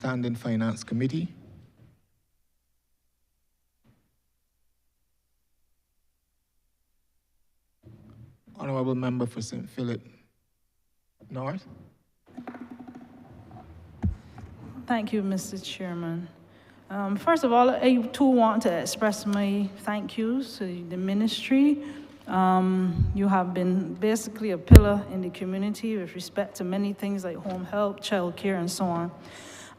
Standing Finance Committee. Honourable Member for St. Philip North. Thank you, Mr. Chairman. First of all, I too want to express my thank yous to the ministry. You have been basically a pillar in the community with respect to many things like home help, child care, and so on.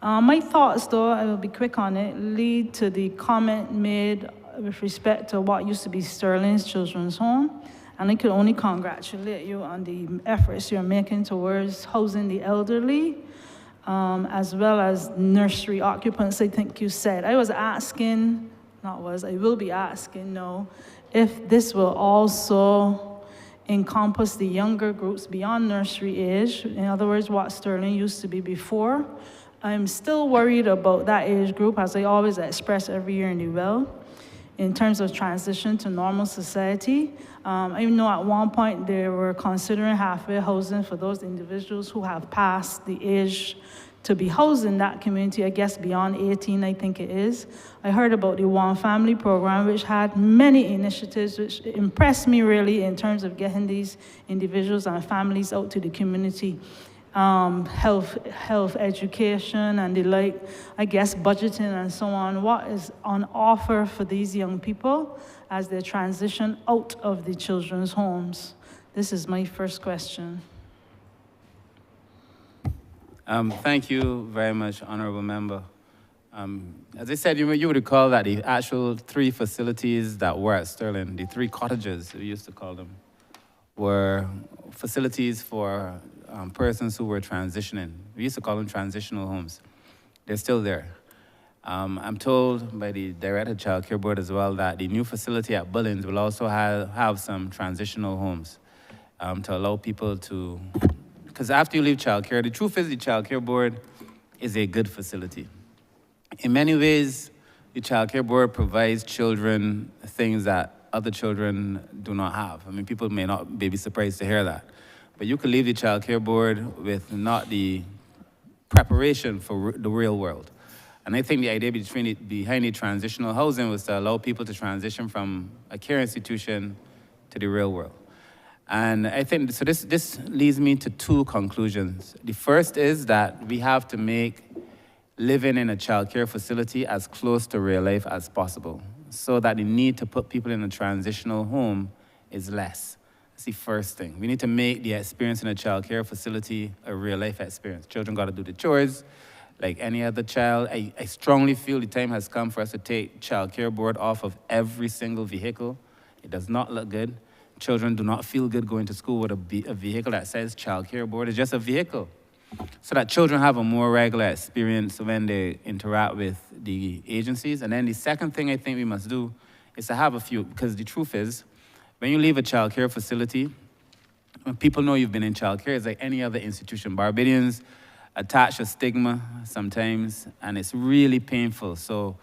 My thoughts, though, I will be quick on it, lead to the comment made with respect to what used to be Sterling's Children's Home. And I could only congratulate you on the efforts you're making towards housing the elderly, as well as nursery occupants, I think you said. I will be asking, if this will also encompass the younger groups beyond nursery age, in other words, what Sterling used to be before. I'm still worried about that age group, as I always express every year in the well, in terms of transition to normal society. I know at one point they were considering halfway housing for those individuals who have passed the age to be housed in that community, I guess beyond 18, I think it is. I heard about the One Family program, which had many initiatives, which impressed me really in terms of getting these individuals and families out to the community. Health education and the like, I guess budgeting and so on. What is on offer for these young people as they transition out of the children's homes? This is my first question. Thank you very much, Honourable Member. As I said, you would recall that the actual 3 facilities that were at Sterling, the 3 cottages, we used to call them, were facilities for persons who were transitioning. We used to call them transitional homes. They're still there. I'm told by the Director of Child Care Board as well that the new facility at Bullins will also have some transitional homes to allow people to, because after you leave child care, the truth is the Child Care Board is a good facility. In many ways, the Child Care Board provides children things that other children do not have. I mean, people may not be surprised to hear that. But you could leave the Child Care Board with not the preparation for the real world. And I think the idea behind the transitional housing was to allow people to transition from a care institution to the real world. And I think, so this leads me to 2 conclusions. The first is that we have to make living in a child care facility as close to real life as possible, so that the need to put people in a transitional home is less. That's the first thing. We need to make the experience in a child care facility a real life experience. Children got to do the chores like any other child. I strongly feel the time has come for us to take Child Care Board off of every single vehicle. It does not look good. Children do not feel good going to school with a vehicle that says Child Care Board. It's just a vehicle. So that children have a more regular experience when they interact with the agencies. And then the second thing I think we must do is to have a few, because the truth is, when you leave a child care facility, when people know you've been in child care, it's like any other institution. Barbadians attach a stigma sometimes, and it's really painful. So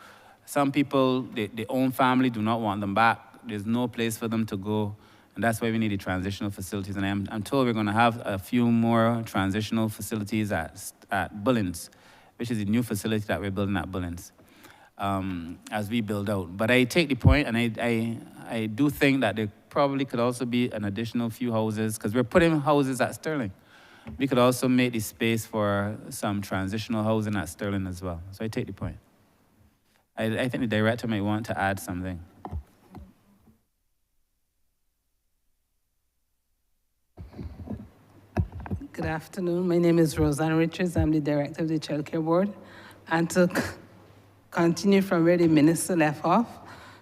some people, their own family do not want them back. There's no place for them to go. And that's why we need the transitional facilities. And I'm told we're going to have a few more transitional facilities at Bullins, which is the new facility that we're building at Bullins, as we build out. But I take the point, and I do think that there probably could also be an additional few houses, because we're putting houses at Sterling. We could also make the space for some transitional housing at Sterling as well. So I take the point. I think the director might want to add something. Good afternoon. My name is Roseanne Richards. I'm the director of the Child Care Board. And to continue from where the minister left off,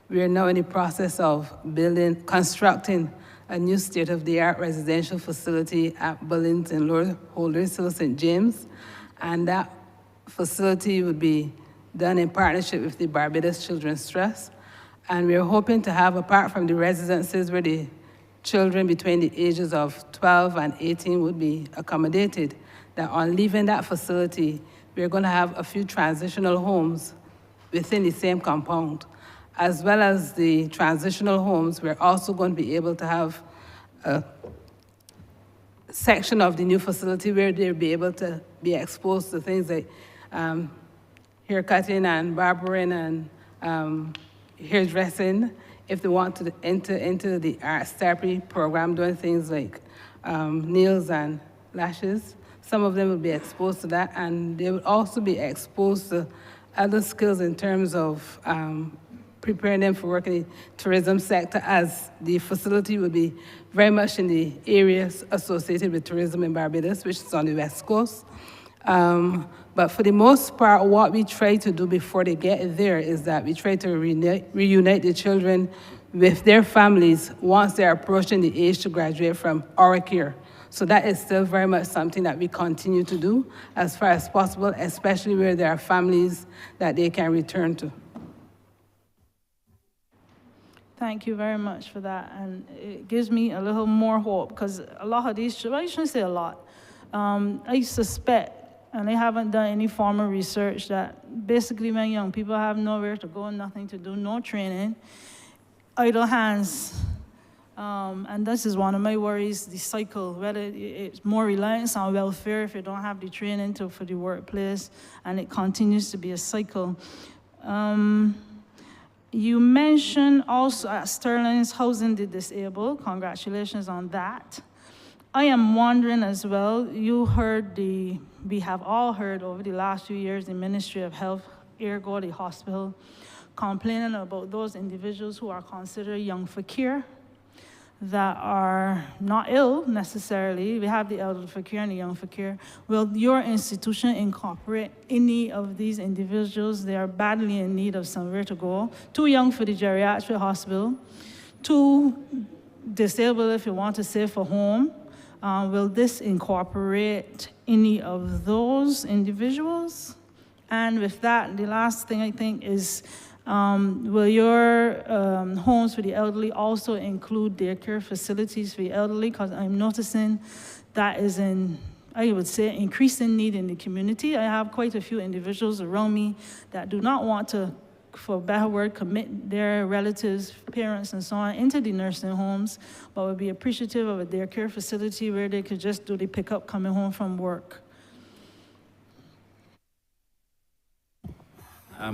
we are now in the process of constructing a new state-of-the-art residential facility at Bullins in Lower Holders Hill, St. James. And that facility would be done in partnership with the Barbados Children's Trust. And we are hoping to have, apart from the residences where the children between the ages of 12 and 18 would be accommodated, that on leaving that facility, we're going to have a few transitional homes within the same compound. As well as the transitional homes, we're also going to be able to have a section of the new facility where they'll be able to be exposed to things like haircutting and barbering and hairdressing. If they want to enter into the arts therapy program, doing things like nails and lashes, some of them will be exposed to that, and they will also be exposed to other skills in terms of preparing them for work in the tourism sector, as the facility will be very much in the areas associated with tourism in Barbados, which is on the West Coast. But for the most part, what we try to do before they get there is that we try to reunite the children with their families once they're approaching the age to graduate from our care. So that is still very much something that we continue to do as far as possible, especially where there are families that they can return to. Thank you very much for that, and it gives me a little more hope, because a lot of these, well, I shouldn't say a lot, I suspect, and they haven't done any formal research, that basically when young people have nowhere to go, nothing to do, no training, idle hands, and this is one of my worries, the cycle, whether it's more reliance on welfare if you don't have the training for the workplace, and it continues to be a cycle. You mentioned also at Sterling's housing the disabled. Congratulations on that. I am wondering as well, we have all heard over the last few years the Ministry of Health, ergo the hospital, complaining about those individuals who are considered young for care, that are not ill necessarily. We have the elderly for care and the young for care. Will your institution incorporate any of these individuals? They are badly in need of somewhere to go. Too young for the geriatric hospital, too disabled, if you want to say, for home. Will this incorporate any of those individuals? And with that, the last thing I think is, will your homes for the elderly also include daycare facilities for the elderly? Because I'm noticing that is I would say, increasing need in the community. I have quite a few individuals around me that do not want to, for a better word, commit their relatives, parents, and so on into the nursing homes, but would be appreciative of a daycare facility where they could just do the pickup coming home from work.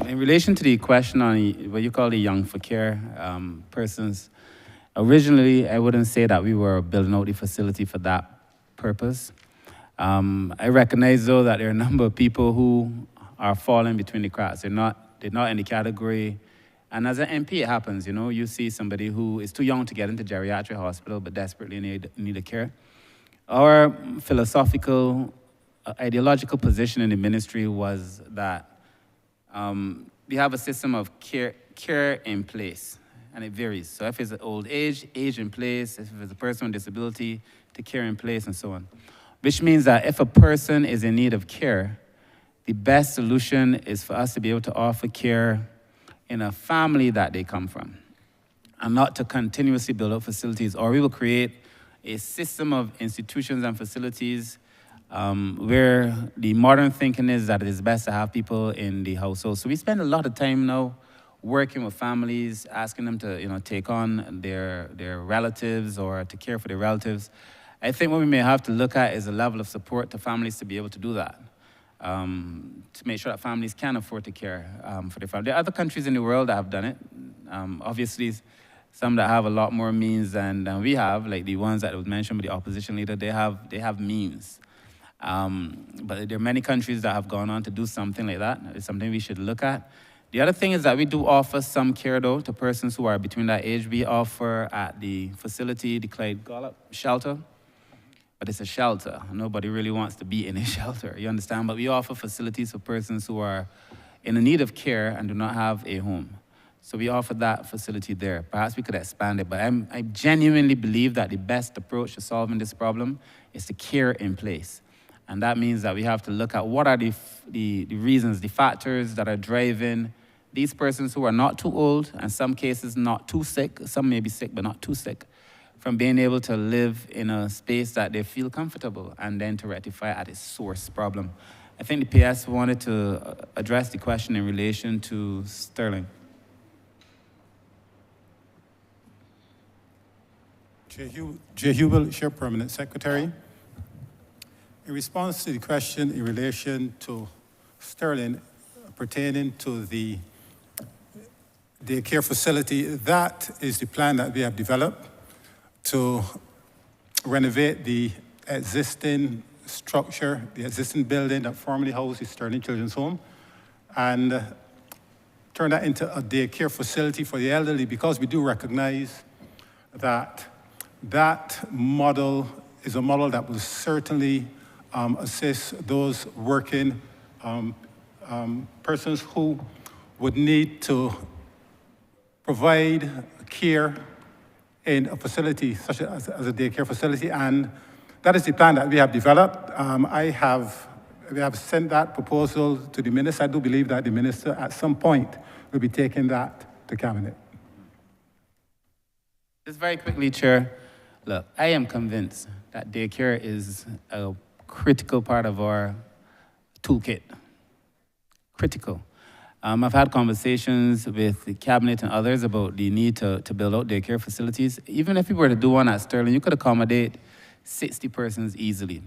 In relation to the question on what you call the young for care persons, originally I wouldn't say that we were building out the facility for that purpose. I recognize though that there are a number of people who are falling between the cracks. They're not in the category. And as an MP, it happens, you know, you see somebody who is too young to get into geriatric hospital but desperately need a care. Our philosophical, ideological position in the ministry was that we have a system of care in place, and it varies. So if it's an old age in place. If it's a person with disability, the care in place, and so on. Which means that if a person is in need of care, the best solution is for us to be able to offer care in a family that they come from, and not to continuously build up facilities. Or we will create a system of institutions and facilities where the modern thinking is that it is best to have people in the household. So we spend a lot of time now working with families, asking them to, you know, take on their relatives or to care for their relatives. I think what we may have to look at is a level of support to families to be able to do that, to make sure that families can afford to care for their family. There are other countries in the world that have done it. Obviously, some that have a lot more means than we have, like the ones that was mentioned by the opposition leader, they have means. But there are many countries that have gone on to do something like that. It's something we should look at. The other thing is that we do offer some care, though, to persons who are between that age. We offer at the facility, the Clyde Gollop shelter, but it's a shelter. Nobody really wants to be in a shelter, you understand? But we offer facilities for persons who are in the need of care and do not have a home. So we offer that facility there. Perhaps we could expand it, but I genuinely believe that the best approach to solving this problem is to care in place. And that means that we have to look at what are the reasons, the factors that are driving these persons who are not too old, and in some cases not too sick, some may be sick but not too sick, from being able to live in a space that they feel comfortable, and then to rectify at its source problem. I think the PS wanted to address the question in relation to Sterling. Jay Hubel, Chair Permanent Secretary. In response to the question in relation to Sterling, pertaining to the daycare facility, that is the plan that we have developed to renovate the existing structure, the existing building that formerly housed the Sterling Children's Home, and turn that into a daycare facility for the elderly, because we do recognize that that model is a model that will certainly assist those working persons who would need to provide care in a facility such as a daycare facility, and that is the plan that we have developed. We have sent that proposal to the minister. I do believe that the minister at some point will be taking that to cabinet. Just very quickly, Chair. Look, I am convinced that daycare is a critical part of our toolkit. Critical. I've had conversations with the cabinet and others about the need to build out daycare facilities. Even if you were to do one at Sterling, you could accommodate 60 persons easily.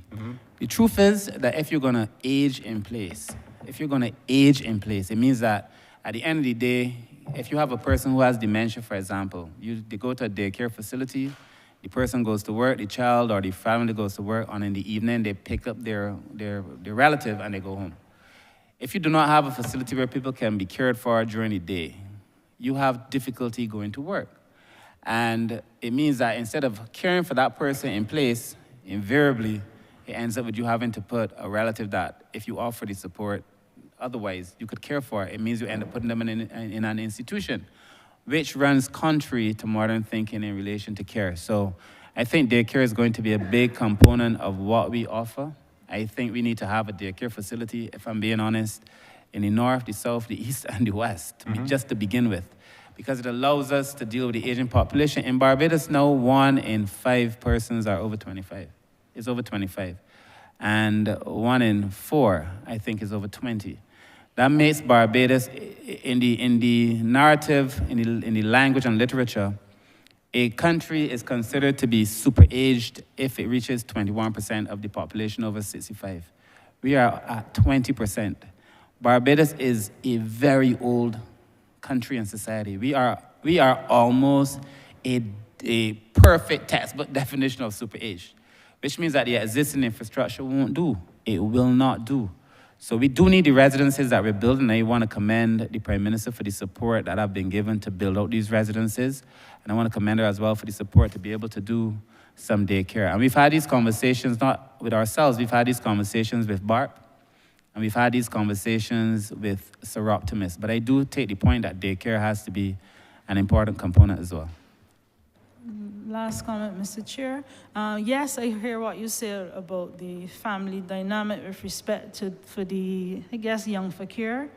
The truth is that if you're gonna age in place, it means that at the end of the day, if you have a person who has dementia, for example, they go to a daycare facility, the person goes to work, the child or the family goes to work, and in the evening they pick up their relative and they go home. If you do not have a facility where people can be cared for during the day, you have difficulty going to work. And it means that instead of caring for that person in place, invariably, it ends up with you having to put a relative that, if you offer the support, otherwise you could care for, it means you end up putting them in an institution, which runs contrary to modern thinking in relation to care. So I think daycare is going to be a big component of what we offer. I think we need to have a daycare facility, if I'm being honest, in the north, the south, the east, and the west, just to begin with, because it allows us to deal with the aging population. In Barbados now, 1 in 5 persons are over 25. It's over 25. And 1 in 4, I think, is over 20. That makes Barbados, in the narrative, in the language and literature, a country is considered to be super-aged if it reaches 21% of the population over 65. We are at 20%. Barbados is a very old country and society. We are almost a perfect textbook definition of super-aged, which means that the existing infrastructure won't do. It will not do. So we do need the residences that we're building. I want to commend the Prime Minister for the support that have been given to build out these residences. And I want to commend her as well for the support to be able to do some daycare. And we've had these conversations, not with ourselves, we've had these conversations with BARP, and we've had these conversations with Seroptimus. But I do take the point that daycare has to be an important component as well. Last comment, Mr. Chair. Yes, I hear what you said about the family dynamic with respect for the, I guess, young fakir.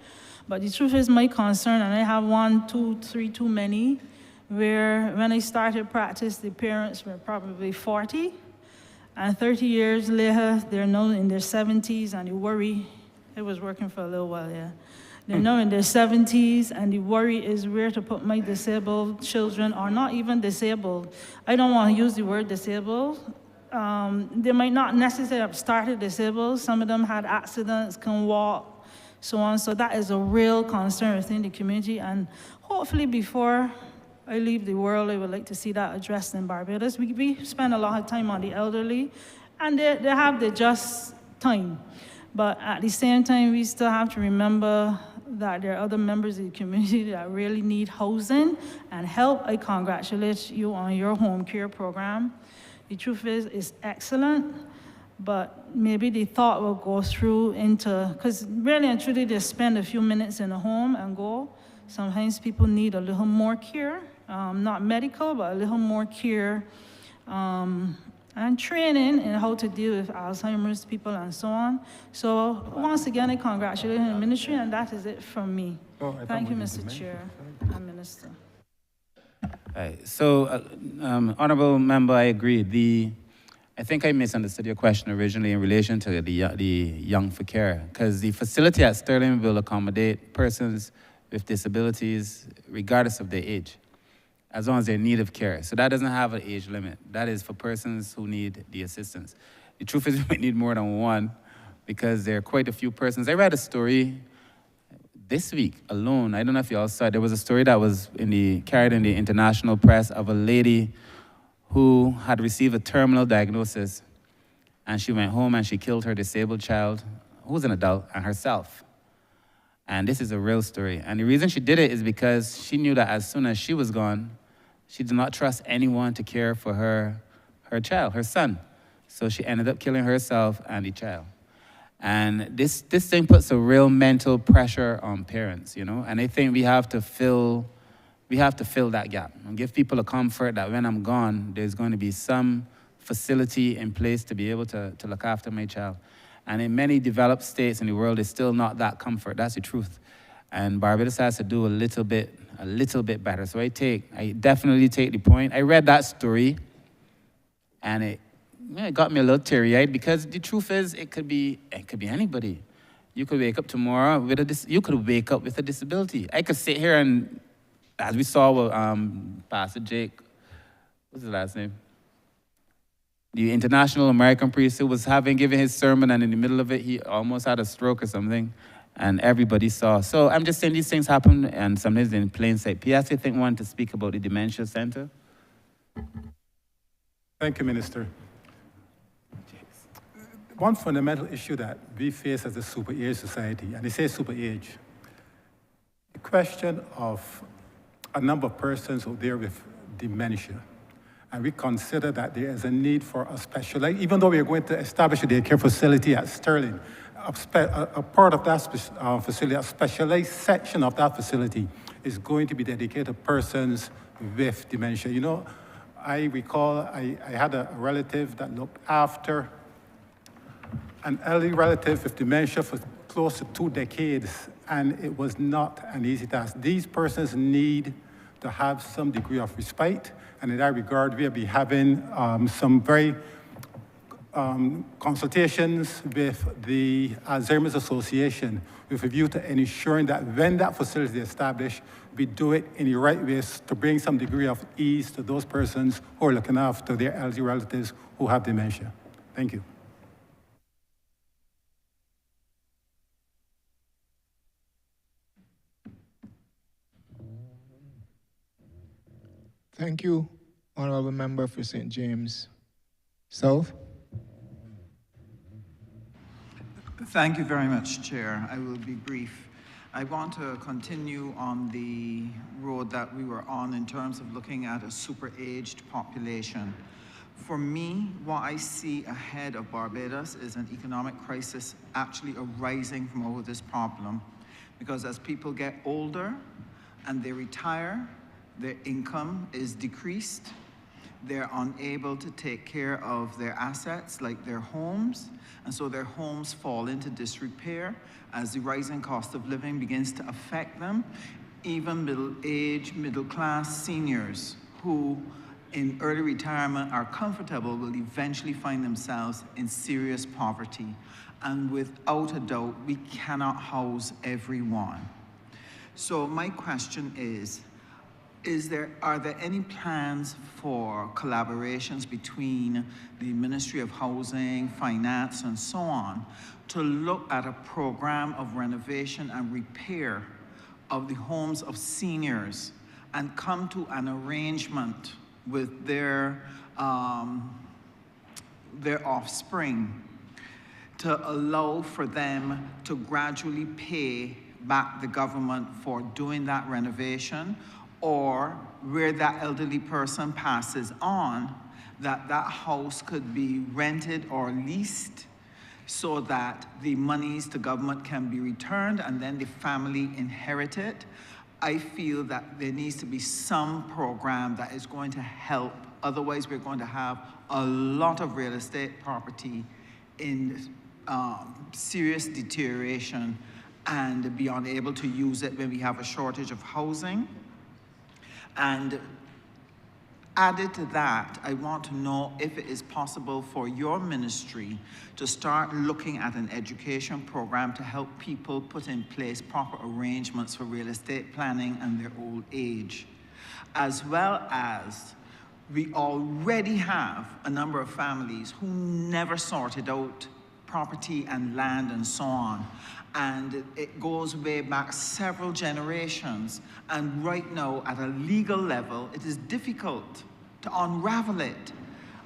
But the truth is my concern, and I have 1, 2, 3 too many, where when I started practice, the parents were probably 40, and 30 years later, they're now in their 70s, and they worry. I was working for a little while, yeah. They're now in their 70s, and the worry is where to put my disabled children, or not even disabled. I don't want to use the word disabled. They might not necessarily have started disabled. Some of them had accidents, can walk, so on. So that is a real concern within the community, and hopefully before I leave the world, I would like to see that addressed in Barbados. We spend a lot of time on the elderly, and they have the just time. But at the same time, we still have to remember that there are other members of the community that really need housing and help. I congratulate you on your home care program. The truth is, it's excellent, but maybe the thought will go through into, because really and truly, they spend a few minutes in a home and go. Sometimes people need a little more care, not medical, but a little more care and training in how to deal with Alzheimer's people and so on. So once again, I congratulate the ministry, and that is it from me. Thank you, Mr. Chair and Minister. Right. So, Honourable Member, I agree. I think I misunderstood your question originally in relation to the young for care, because the facility at Sterling will accommodate persons with disabilities regardless of their age, as long as they're in need of care. So that doesn't have an age limit. That is for persons who need the assistance. The truth is we might need more than one, because there are quite a few persons. I read a story this week alone, I don't know if you all saw it, there was a story that was carried in the international press of a lady who had received a terminal diagnosis, and she went home and she killed her disabled child, who was an adult, and herself. And this is a real story. And the reason she did it is because she knew that as soon as she was gone, she did not trust anyone to care for her child, her son. So she ended up killing herself and the child. And this thing puts a real mental pressure on parents, you know? And I think we have to fill that gap and give people a comfort that when I'm gone, there's going to be some facility in place to be able to look after my child. And in many developed states in the world, it's still not that comfort. That's the truth. And Barbados has to do a little bit better. So I definitely take the point. I read that story, and it got me a little teary-eyed, because the truth is, it could be anybody. You could wake up tomorrow with a disability. I could sit here and, as we saw with Pastor Jake, what's his last name? The international American priest who was giving his sermon, and in the middle of it, he almost had a stroke or something, and everybody saw. So I'm just saying these things happen, and sometimes in plain sight. P.S., I think wanted to speak about the Dementia Center. Thank you, Minister. One fundamental issue that we face as a super-age society, and they say super-age, the question of a number of persons out there with dementia. And we consider that there is a need for a specialized, even though we are going to establish a daycare facility at Sterling, a part of that facility, a specialized section of that facility is going to be dedicated to persons with dementia. You know, I recall I had a relative that looked after an elderly relative with dementia for close to 2 decades, and it was not an easy task. These persons need to have some degree of respite, and in that regard, we'll be having some very consultations with the Alzheimer's Association with a view to ensuring that when that facility is established, we do it in the right ways to bring some degree of ease to those persons who are looking after their elderly relatives who have dementia. Thank you. Thank you, Honourable Member for St. James South. Thank you very much, Chair. I will be brief. I want to continue on the road that we were on in terms of looking at a super-aged population. For me, what I see ahead of Barbados is an economic crisis actually arising from over this problem. Because as people get older and they retire, their income is decreased. They're unable to take care of their assets, like their homes, and so their homes fall into disrepair as the rising cost of living begins to affect them. Even middle-aged, middle-class seniors who in early retirement are comfortable will eventually find themselves in serious poverty. And without a doubt, we cannot house everyone. So my question is, are there any plans for collaborations between the Ministry of Housing, Finance, and so on to look at a program of renovation and repair of the homes of seniors and come to an arrangement with their offspring to allow for them to gradually pay back the government for doing that renovation, or where that elderly person passes on, that house could be rented or leased so that the monies to government can be returned and then the family inherit it. I feel that there needs to be some program that is going to help. Otherwise, we're going to have a lot of real estate property in serious deterioration and be unable to use it when we have a shortage of housing. And added to that, I want to know if it is possible for your ministry to start looking at an education program to help people put in place proper arrangements for real estate planning and their old age. As well as we already have a number of families who never sorted out property and land and so on. And it goes way back several generations. And right now, at a legal level, it is difficult to unravel it.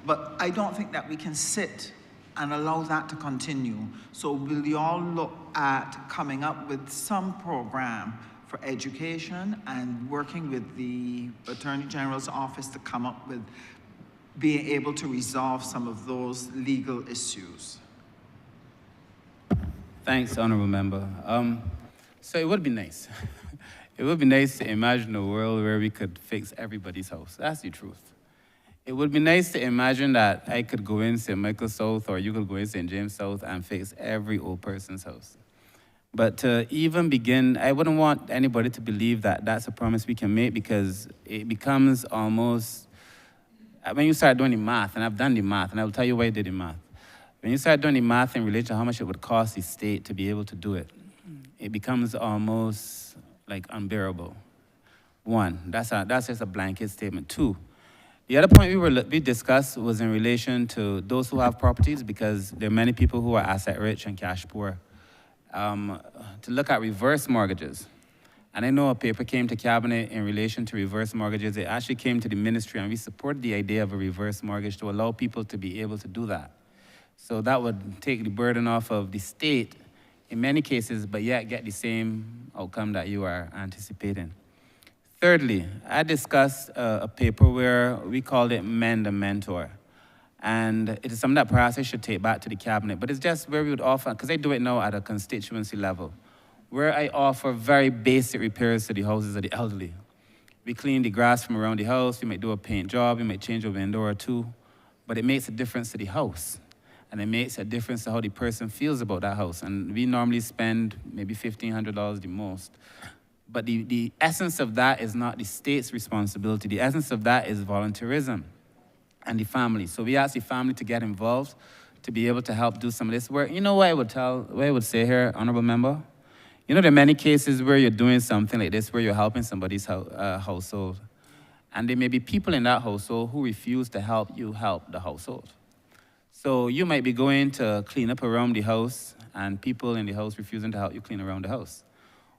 But I don't think that we can sit and allow that to continue. So will you all look at coming up with some program for education and working with the Attorney General's office to come up with being able to resolve some of those legal issues? Thanks, Honourable Member. So it would be nice. It would be nice to imagine a world where we could fix everybody's house. That's the truth. It would be nice to imagine that I could go in St. Michael South or you could go in St. James South and fix every old person's house. But to even begin, I wouldn't want anybody to believe that that's a promise we can make, because it becomes almost, when you start doing the math, and I've done the math, and I'll tell you why I did the math. When you start doing the math in relation to how much it would cost the state to be able to do it, it becomes almost like unbearable. One, that's just a blanket statement. Two, the other point we discussed was in relation to those who have properties, because there are many people who are asset rich and cash poor. To look at reverse mortgages. And I know a paper came to Cabinet in relation to reverse mortgages. It actually came to the ministry, and we supported the idea of a reverse mortgage to allow people to be able to do that. So that would take the burden off of the state in many cases, but yet get the same outcome that you are anticipating. Thirdly, I discussed a paper where we called it Mend a Mentor. And it is something that perhaps I should take back to the Cabinet, but it's just where we would offer, because I do it now at a constituency level, where I offer very basic repairs to the houses of the elderly. We clean the grass from around the house, we might do a paint job, we might change a window or two, but it makes a difference to the house. And it makes a difference to how the person feels about that house. And we normally spend maybe $1,500 the most. But the essence of that is not the state's responsibility. The essence of that is volunteerism and the family. So we ask the family to get involved, to be able to help do some of this work. You know what I would say here, Honourable Member? You know, there are many cases where you're doing something like this, where you're helping somebody's household. And there may be people in that household who refuse to help you help the household. So you might be going to clean up around the house, and people in the house refusing to help you clean around the house.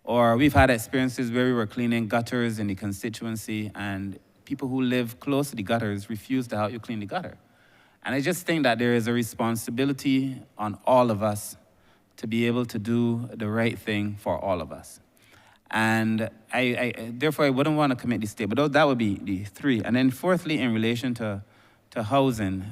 Or we've had experiences where we were cleaning gutters in the constituency, and people who live close to the gutters refuse to help you clean the gutter. And I just think that there is a responsibility on all of us to be able to do the right thing for all of us. And therefore, I wouldn't want to commit the state, but that would be the three. And then fourthly, in relation to housing,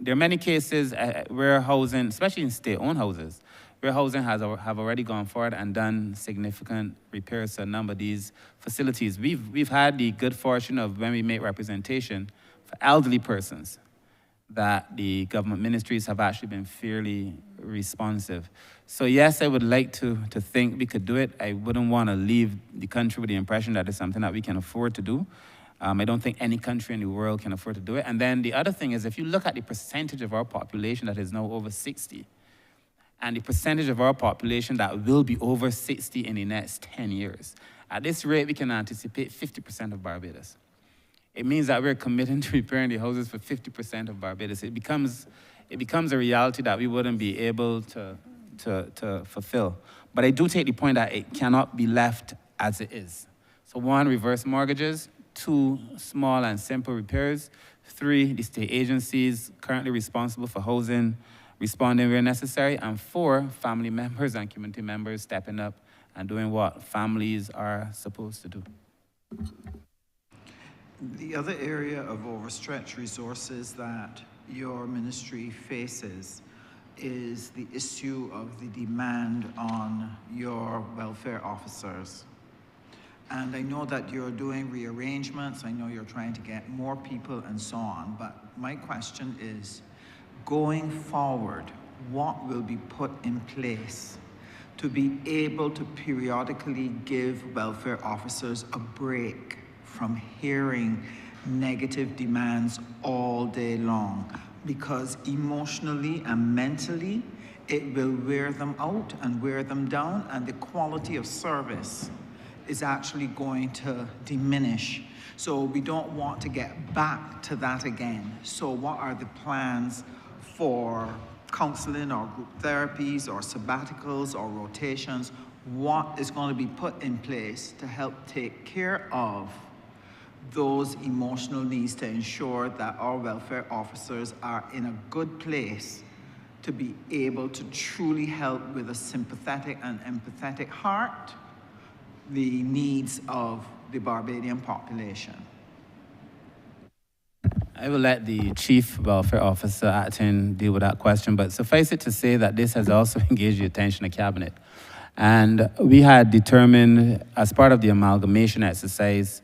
there are many cases where housing, especially in state-owned houses, where housing have already gone forward and done significant repairs to a number of these facilities. We've had the good fortune of, when we make representation for elderly persons, that the government ministries have actually been fairly responsive. So yes, I would like to think we could do it. I wouldn't want to leave the country with the impression that it's something that we can afford to do. I don't think any country in the world can afford to do it. And then the other thing is, if you look at the percentage of our population that is now over 60, and the percentage of our population that will be over 60 in the next 10 years, at this rate, we can anticipate 50% of Barbados. It means that we're committing to repairing the houses for 50% of Barbados. It becomes a reality that we wouldn't be able to fulfill. But I do take the point that it cannot be left as it is. So 1, reverse mortgages. 2, small and simple repairs. 3, the state agencies currently responsible for housing responding where necessary. And 4, family members and community members stepping up and doing what families are supposed to do. The other area of overstretched resources that your ministry faces is the issue of the demand on your welfare officers. And I know that you're doing rearrangements, I know you're trying to get more people and so on, but my question is, going forward, what will be put in place to be able to periodically give welfare officers a break from hearing negative demands all day long? Because emotionally and mentally, it will wear them out and wear them down, and the quality of service is actually going to diminish. So we don't want to get back to that again. So what are the plans for counseling or group therapies or sabbaticals or rotations, what is going to be put in place to help take care of those emotional needs to ensure that our welfare officers are in a good place to be able to truly help with a sympathetic and empathetic heart the needs of the Barbadian population. I will let the Chief Welfare Officer Acton deal with that question, but suffice it to say that this has also engaged the attention of Cabinet. And we had determined, as part of the amalgamation exercise,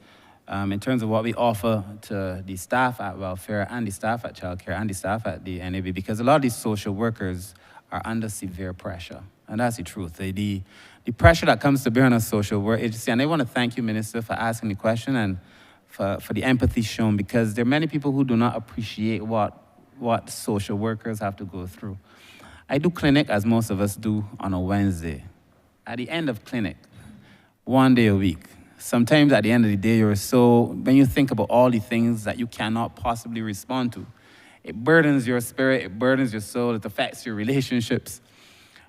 in terms of what we offer to the staff at welfare and the staff at childcare and the staff at the NAB, because a lot of these social workers are under severe pressure. And that's the truth. The pressure that comes to bear on a social work agency, and I want to thank you, Minister, for asking the question and for the empathy shown, because there are many people who do not appreciate what social workers have to go through. I do clinic, as most of us do, on a Wednesday. At the end of clinic, 1 day a week, sometimes at the end of the day, when you think about all the things that you cannot possibly respond to, it burdens your spirit, it burdens your soul, it affects your relationships.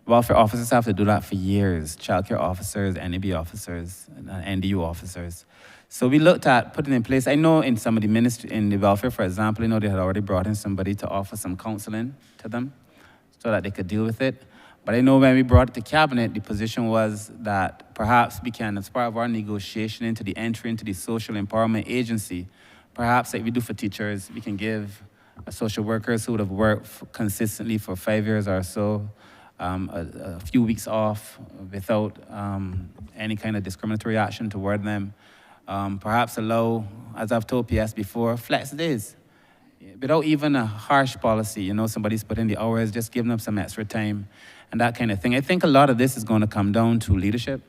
Welfare officers have to do that for years, childcare officers, NAB officers, and NDU officers. So we looked at putting in place, I know in some of the ministry, in the welfare, for example, they had already brought in somebody to offer some counseling to them so that they could deal with it. But I know when we brought it to Cabinet, the position was that perhaps we can, as part of our negotiation into the entry into the social empowerment agency, perhaps like we do for teachers, we can give social workers who would have worked consistently for 5 years or so, a few weeks off without any kind of discriminatory action toward them. Perhaps allow, as I've told PS before, flex days. Without even a harsh policy, somebody's put in the hours, just giving them some extra time and that kind of thing. I think a lot of this is going to come down to leadership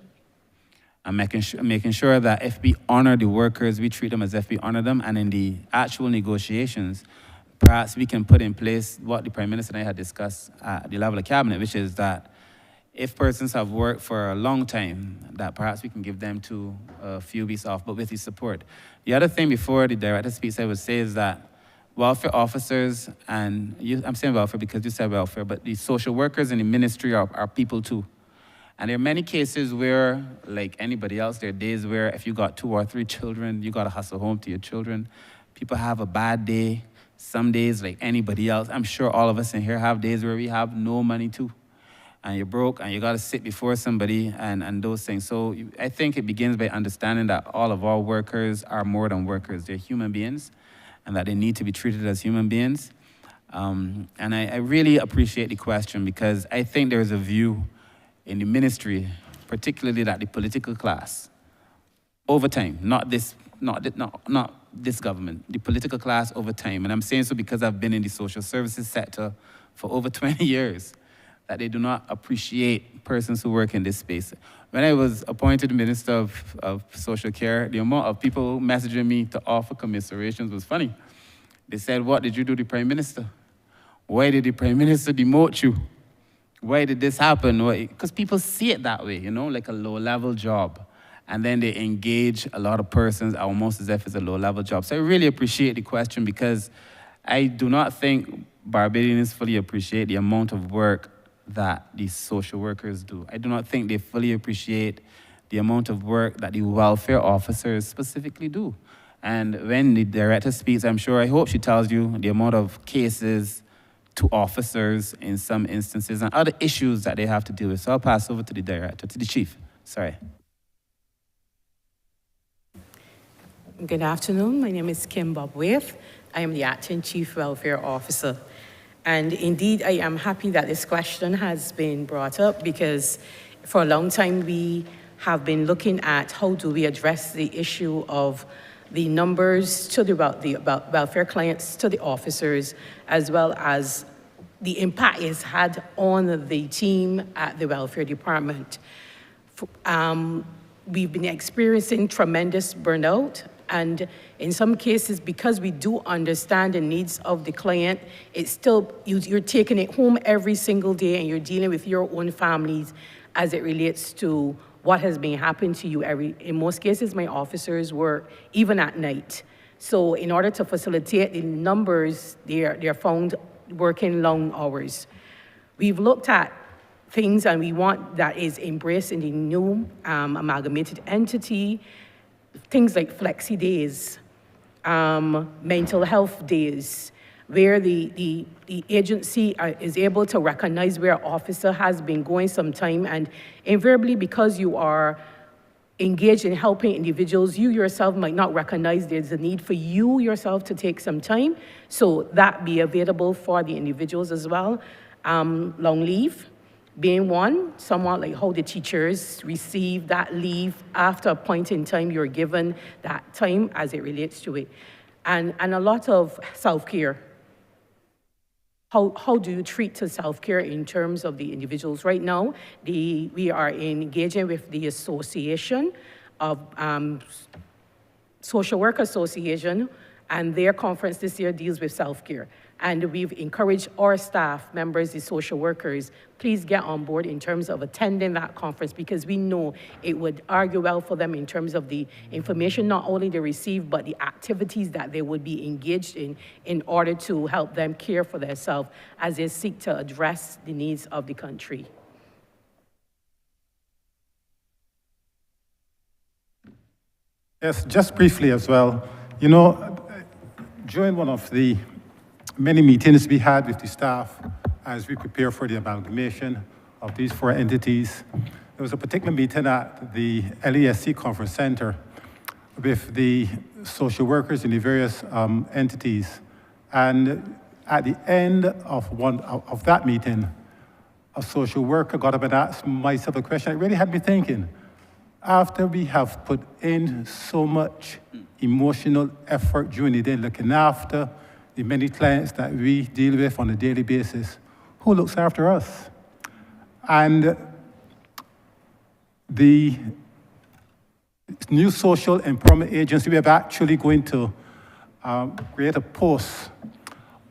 and making sure that if we honor the workers, we treat them as if we honor them, and in the actual negotiations, perhaps we can put in place what the Prime Minister and I had discussed at the level of Cabinet, which is that if persons have worked for a long time, that perhaps we can give them to a few weeks off, but with the support. The other thing before the Director speaks, I would say is that welfare officers, and I'm saying welfare because you said welfare, but the social workers in the ministry are people too. And there are many cases where, like anybody else, there are days where if you got 2 or 3 children, you got to hustle home to your children. People have a bad day. Some days, like anybody else, I'm sure all of us in here have days where we have no money too. And you're broke and you got to sit before somebody and those things. So I think it begins by understanding that all of our workers are more than workers. They're human beings and that they need to be treated as human beings. And I really appreciate the question, because I think there's a view in the ministry, particularly that the political class, over time, not this government, the political class over time, and I'm saying so because I've been in the social services sector for over 20 years, that they do not appreciate persons who work in this space. When I was appointed Minister of Social Care, the amount of people messaging me to offer commiserations was funny. They said, "What did you do to the Prime Minister? Why did the Prime Minister demote you? Why did this happen?" Because people see it that way, like a low-level job. And then they engage a lot of persons almost as if it's a low-level job. So I really appreciate the question, because I do not think Barbadians fully appreciate the amount of work that these social workers do. I do not think they fully appreciate the amount of work that the welfare officers specifically do. And when the Director speaks, I hope she tells you the amount of cases to officers in some instances and other issues that they have to deal with. So I'll pass over to the Director, to the Chief. Sorry. Good afternoon. My name is Kim Bobwaith. I am the Acting Chief Welfare Officer. And indeed, I am happy that this question has been brought up, because for a long time we have been looking at how do we address the issue of the numbers to the welfare clients to the officers, as well as the impact it's had on the team at the welfare department. We've been experiencing tremendous burnout, and in some cases, because we do understand the needs of the client, it's still, you're taking it home every single day and you're dealing with your own families as it relates to what has been happening to you. In most cases, my officers work even at night. So in order to facilitate the numbers, they're found working long hours. We've looked at things and we want that is embraced in the new amalgamated entity, things like flexi days, mental health days, where the agency is able to recognize where an officer has been going some time, and invariably because you are engaged in helping individuals, you yourself might not recognize there's a need for you yourself to take some time, so that be available for the individuals as well. Long leave being one, somewhat like how the teachers receive that leave after a point in time, you're given that time as it relates to it. And a lot of self-care. How do you treat to self-care in terms of the individuals? Right now, we are engaging with the Association of Social Work Association, and their conference this year deals with self-care. And we've encouraged our staff members, the social workers, please get on board in terms of attending that conference, because we know it would argue well for them in terms of the information not only they receive, but the activities that they would be engaged in order to help them care for themselves as they seek to address the needs of the country. Yes, just briefly as well. You know, during one of the many meetings we had with the staff as we prepare for the amalgamation of these 4 entities, there was a particular meeting at the LESC Conference Center with the social workers in the various entities. And at the end of that meeting, a social worker got up and asked myself a question. It really had me thinking. After we have put in so much emotional effort during the day looking after the many clients that we deal with on a daily basis, who looks after us? And the new social empowerment agency, we are actually going to create a post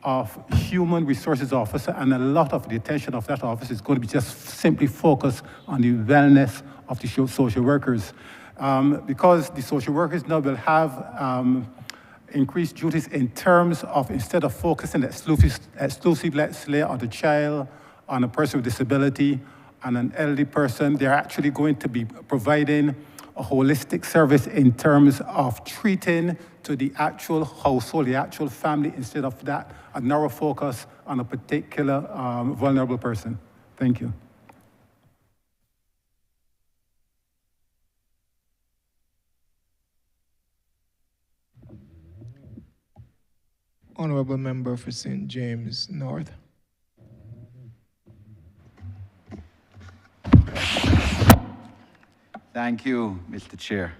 of human resources officer, and a lot of the attention of that office is going to be just simply focused on the wellness of the social workers. Because the social workers now will have increased duties in terms of, instead of focusing exclusively, let's say, on the child, on a person with disability, and an elderly person, they're actually going to be providing a holistic service in terms of treating to the actual household, the actual family, instead of that, a narrow focus on a particular vulnerable person. Thank you. Honourable Member for St. James North. Thank you, Mr. Chair.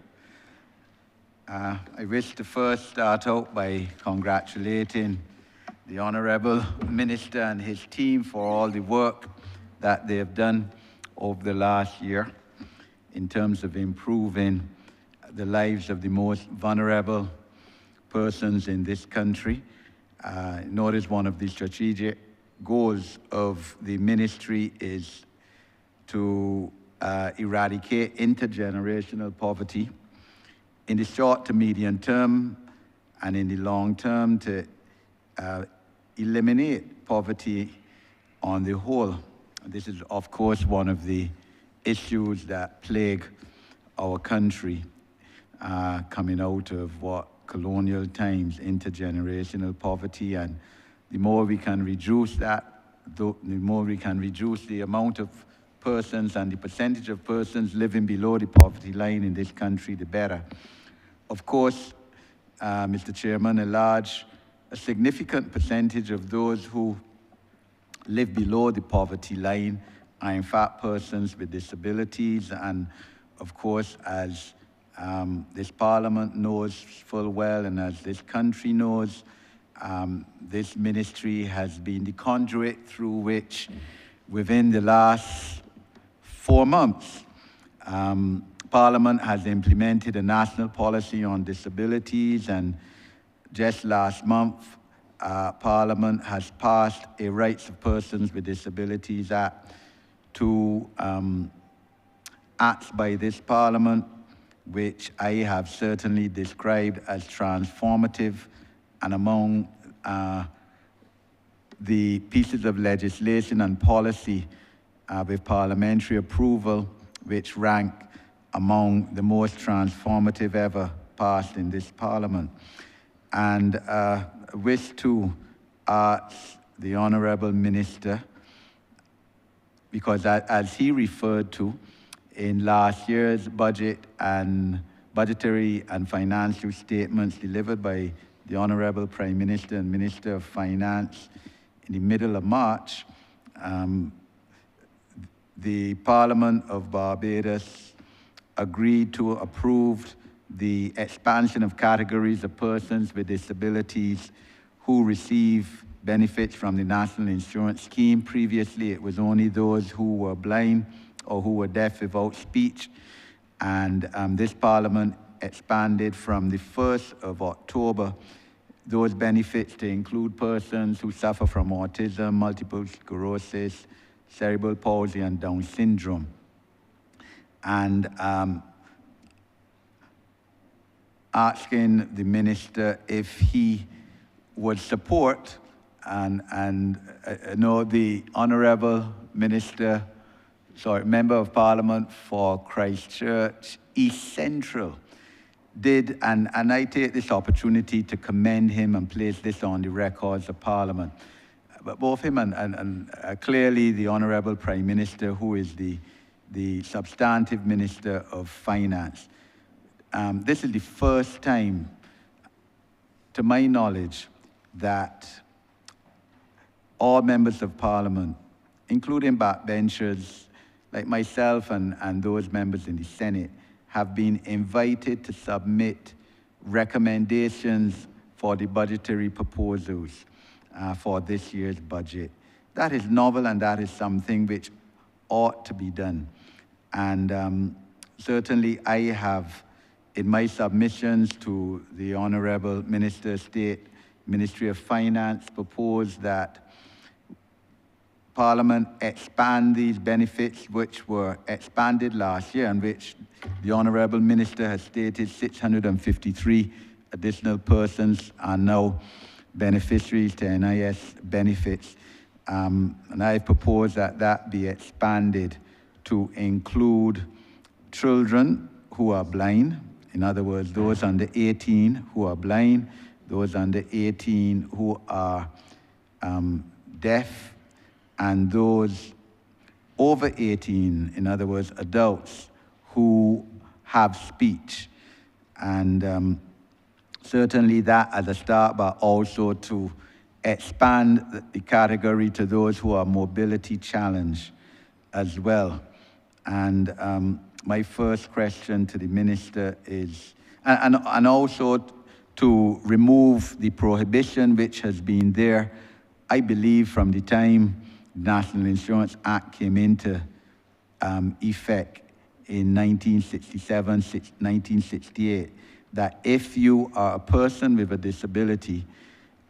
I wish to first start out by congratulating the Honourable Minister and his team for all the work that they have done over the last year in terms of improving the lives of the most vulnerable persons in this country. Notice one of the strategic goals of the ministry is to eradicate intergenerational poverty in the short to medium term, and in the long term to eliminate poverty on the whole. This is, of course, one of the issues that plague our country coming out of what colonial times, intergenerational poverty, and the more we can reduce that, the more we can reduce the amount of persons and the percentage of persons living below the poverty line in this country, the better. Of course, Mr. Chairman, a significant percentage of those who live below the poverty line are in fact persons with disabilities, and of course, as this Parliament knows full well, and as this country knows, this ministry has been the conduit through which, within the last 4 months, Parliament has implemented a national policy on disabilities, and just last month, Parliament has passed a Rights of Persons with Disabilities Act, two acts by this Parliament, which I have certainly described as transformative and among the pieces of legislation and policy with parliamentary approval, which rank among the most transformative ever passed in this parliament. And wish to ask the Honourable Minister, because as he referred to in last year's budget and budgetary and financial statements delivered by the Honourable Prime Minister and Minister of Finance in the middle of March, the Parliament of Barbados agreed to approve the expansion of categories of persons with disabilities who receive benefits from the National Insurance Scheme. Previously, it was only those who were blind or who were deaf without speech. And this Parliament expanded from the 1st of October those benefits to include persons who suffer from autism, multiple sclerosis, cerebral palsy, and Down syndrome. And asking the minister if he would support, and I know the Honourable Member of Parliament for Christchurch East Central did, and I take this opportunity to commend him and place this on the records of Parliament. But both him and clearly the Honourable Prime Minister, who is the substantive Minister of Finance. This is the first time, to my knowledge, that all members of Parliament, including backbenchers like myself and those members in the Senate, have been invited to submit recommendations for the budgetary proposals for this year's budget. That is novel, and that is something which ought to be done. And certainly I have, in my submissions to the Honourable Minister of State, Ministry of Finance, proposed that Parliament expand these benefits which were expanded last year and which the Honourable Minister has stated 653 additional persons are now beneficiaries to NIS benefits. And I propose that that be expanded to include children who are blind, in other words, those under 18 who are blind, those under 18 who are deaf, and those over 18, in other words, adults who have speech. And certainly that as a start, but also to expand the category to those who are mobility challenged as well. And my first question to the minister is, and also to remove the prohibition which has been there, I believe, from the time the National Insurance Act came into effect in 1967, 1968, that if you are a person with a disability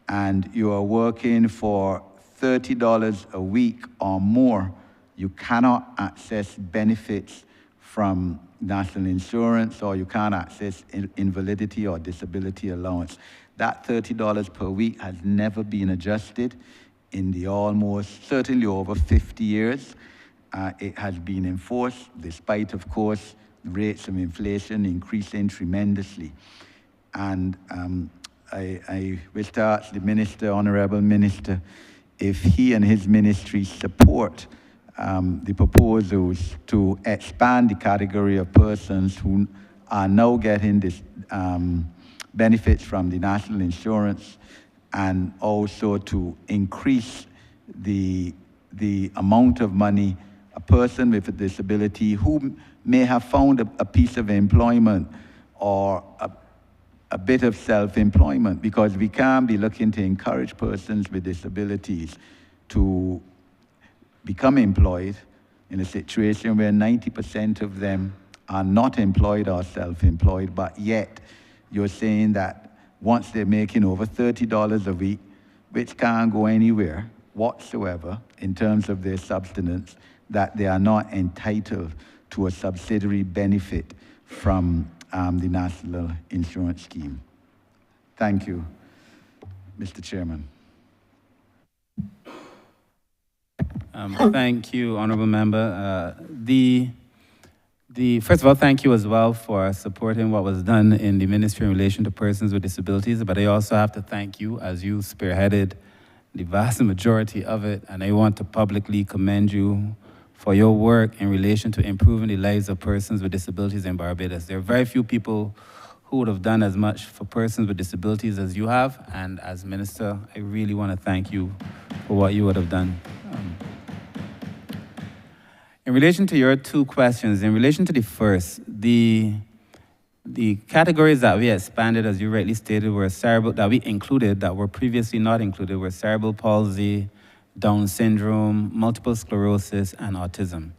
and you are working for $30 a week or more, you cannot access benefits from national insurance, or you can't access invalidity or disability allowance. That $30 per week has never been adjusted in the almost, certainly over 50 years. It has been enforced, despite, of course, rates of inflation increasing tremendously. And I wish to ask the minister, Honourable Minister, if he and his ministry support the proposals to expand the category of persons who are now getting this benefits from the national insurance, and also to increase the amount of money a person with a disability who may have found a piece of employment or a bit of self-employment, because we can be looking to encourage persons with disabilities to become employed in a situation where 90% of them are not employed or self-employed, but yet you're saying that once they're making over $30 a week, which can't go anywhere whatsoever in terms of their subsistence, that they are not entitled to a subsidiary benefit from the National Insurance Scheme. Thank you, Mr. Chairman. Thank you, Honourable Member. First of all, thank you as well for supporting what was done in the Ministry in relation to persons with disabilities, but I also have to thank you as you spearheaded the vast majority of it, and I want to publicly commend you for your work in relation to improving the lives of persons with disabilities in Barbados. There are very few people who would have done as much for persons with disabilities as you have, and as Minister, I really want to thank you for what you would have done. In relation to your two questions, in relation to the first, the categories that we expanded, as you rightly stated, were cerebral, that we included, that were previously not included, were cerebral palsy, Down syndrome, multiple sclerosis, and autism.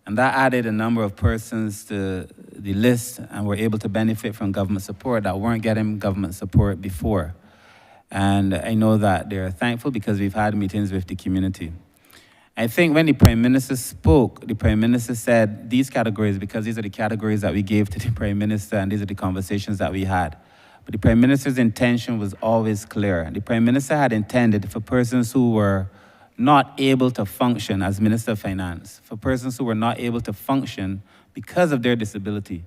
And that added a number of persons to the list and were able to benefit from government support that weren't getting government support before. And I know that they're thankful because we've had meetings with the community. I think when the Prime Minister spoke, the Prime Minister said these categories, because these are the categories that we gave to the Prime Minister and these are the conversations that we had. But the Prime Minister's intention was always clear. The Prime Minister had intended for persons who were not able to function as Minister of Finance, for persons who were not able to function because of their disability,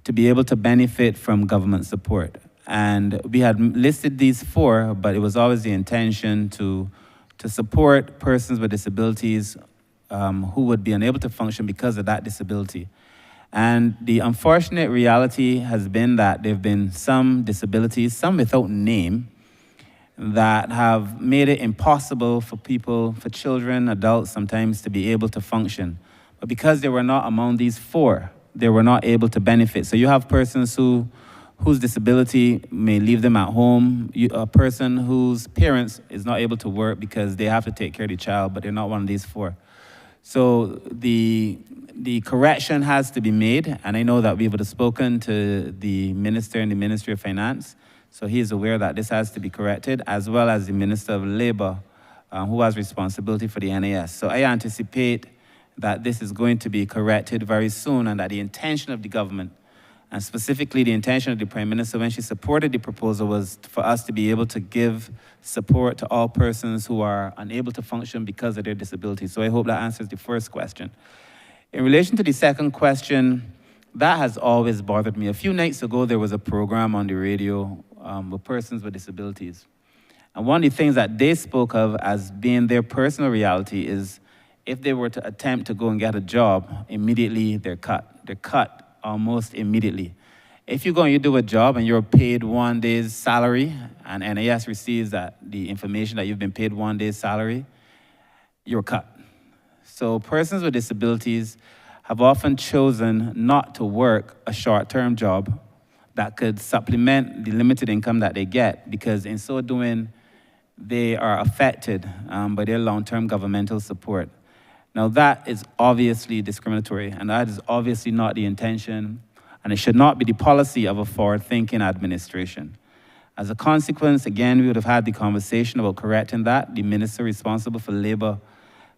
to be able to benefit from government support. And we had listed these four, but it was always the intention to support persons with disabilities who would be unable to function because of that disability. And the unfortunate reality has been that there have been some disabilities, some without name, that have made it impossible for people, for children, adults sometimes, to be able to function. But because they were not among these four, they were not able to benefit. So you have persons whose disability may leave them at home, a person whose parents is not able to work because they have to take care of the child, but they're not one of these four. So the correction has to be made, and I know that we would have spoken to the Minister in the Ministry of Finance, so he is aware that this has to be corrected, as well as the Minister of Labour, who has responsibility for the NAS. So I anticipate that this is going to be corrected very soon, and that the intention of the government, and specifically the intention of the Prime Minister when she supported the proposal, was for us to be able to give support to all persons who are unable to function because of their disability. So I hope that answers the first question. In relation to the second question, that has always bothered me. A few nights ago, there was a program on the radio with persons with disabilities. And one of the things that they spoke of as being their personal reality is if they were to attempt to go and get a job, immediately they're cut. They're cut almost immediately. If you go and you do a job and you're paid 1 day's salary, and NAS receives the information that you've been paid 1 day's salary, you're cut. So persons with disabilities have often chosen not to work a short-term job that could supplement the limited income that they get, because in so doing, they are affected by their long-term governmental support. Now that is obviously discriminatory, and that is obviously not the intention, and it should not be the policy of a forward-thinking administration. As a consequence, again, we would have had the conversation about correcting that. The minister responsible for labor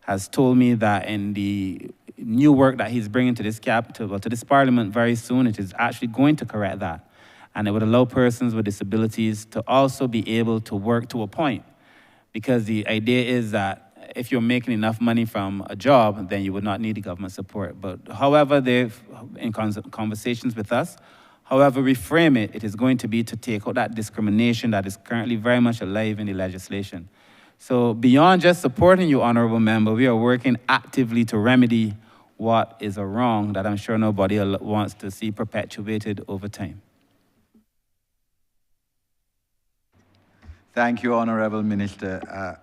has told me that in the new work that he's bringing to this to this parliament very soon, it is actually going to correct that. And it would allow persons with disabilities to also be able to work to a point. Because the idea is that if you're making enough money from a job, then you would not need the government support. But however they've, in conversations with us, however we frame it, it is going to be to take out that discrimination that is currently very much alive in the legislation. So beyond just supporting you, Honourable Member, we are working actively to remedy what is a wrong that I'm sure nobody wants to see perpetuated over time. Thank you, Honourable Minister.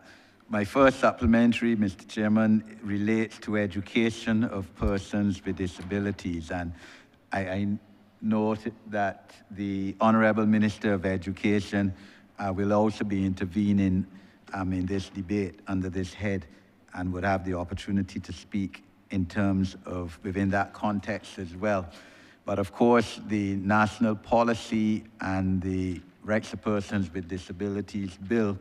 My first supplementary, Mr. Chairman, relates to education of persons with disabilities. And I note that the Honourable Minister of Education will also be intervening in this debate under this head and would have the opportunity to speak in terms of within that context as well. But of course, the national policy and the Rights of Persons with Disabilities Bill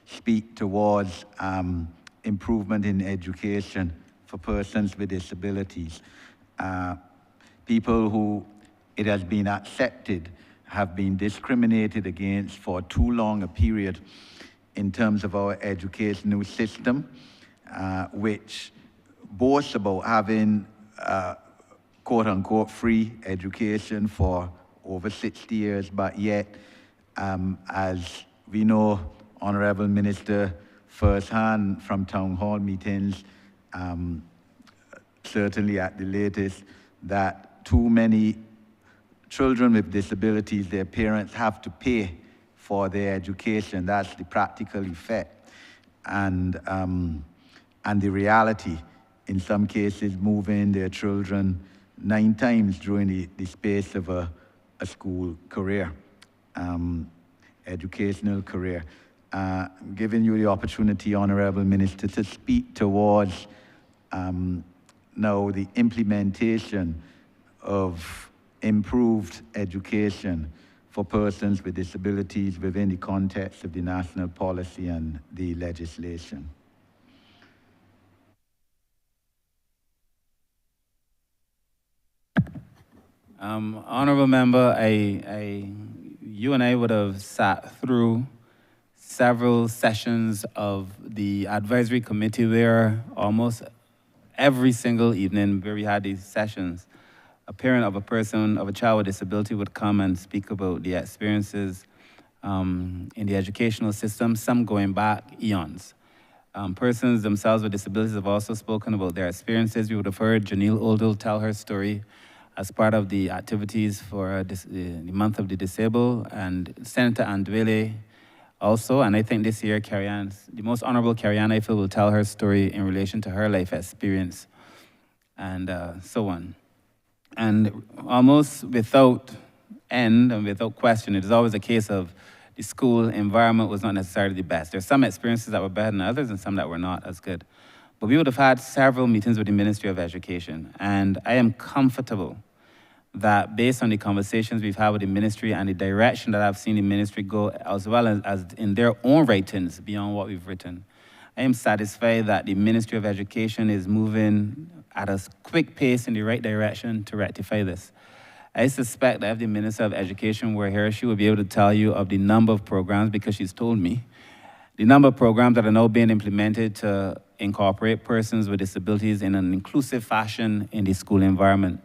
speak towards improvement in education for persons with disabilities. People who, it has been accepted, have been discriminated against for too long a period in terms of our educational system, which boast about having quote-unquote free education for over 60 years, but yet, as we know, Honourable Minister, firsthand from town hall meetings, certainly at the latest, that too many children with disabilities, their parents have to pay for their education. That's the practical effect. And the reality, in some cases, moving their children 9 times during the space of a school career, educational career. Giving you the opportunity, Honourable Minister, to speak towards now the implementation of improved education for persons with disabilities within the context of the national policy and the legislation. Honourable Member, you and I would have sat through several sessions of the advisory committee where almost every single evening where we had these sessions, a parent of a child with disability would come and speak about the experiences in the educational system, some going back eons. Persons themselves with disabilities have also spoken about their experiences. We would have heard Janelle Oldell tell her story as part of the activities for the month of the disabled, and Senator Andwele also, and I think this year the Most Honourable Carrie-Ann, I feel, will tell her story in relation to her life experience and so on. And almost without end and without question, it is always a case of the school environment was not necessarily the best. There's some experiences that were better than others and some that were not as good. But we would have had several meetings with the Ministry of Education, and I am comfortable that based on the conversations we've had with the ministry and the direction that I've seen the ministry go, as well as in their own writings beyond what we've written, I am satisfied that the Ministry of Education is moving at a quick pace in the right direction to rectify this. I suspect that if the Minister of Education were here, she would be able to tell you of the number of programs, because she's told me, the number of programs that are now being implemented to incorporate persons with disabilities in an inclusive fashion in the school environment.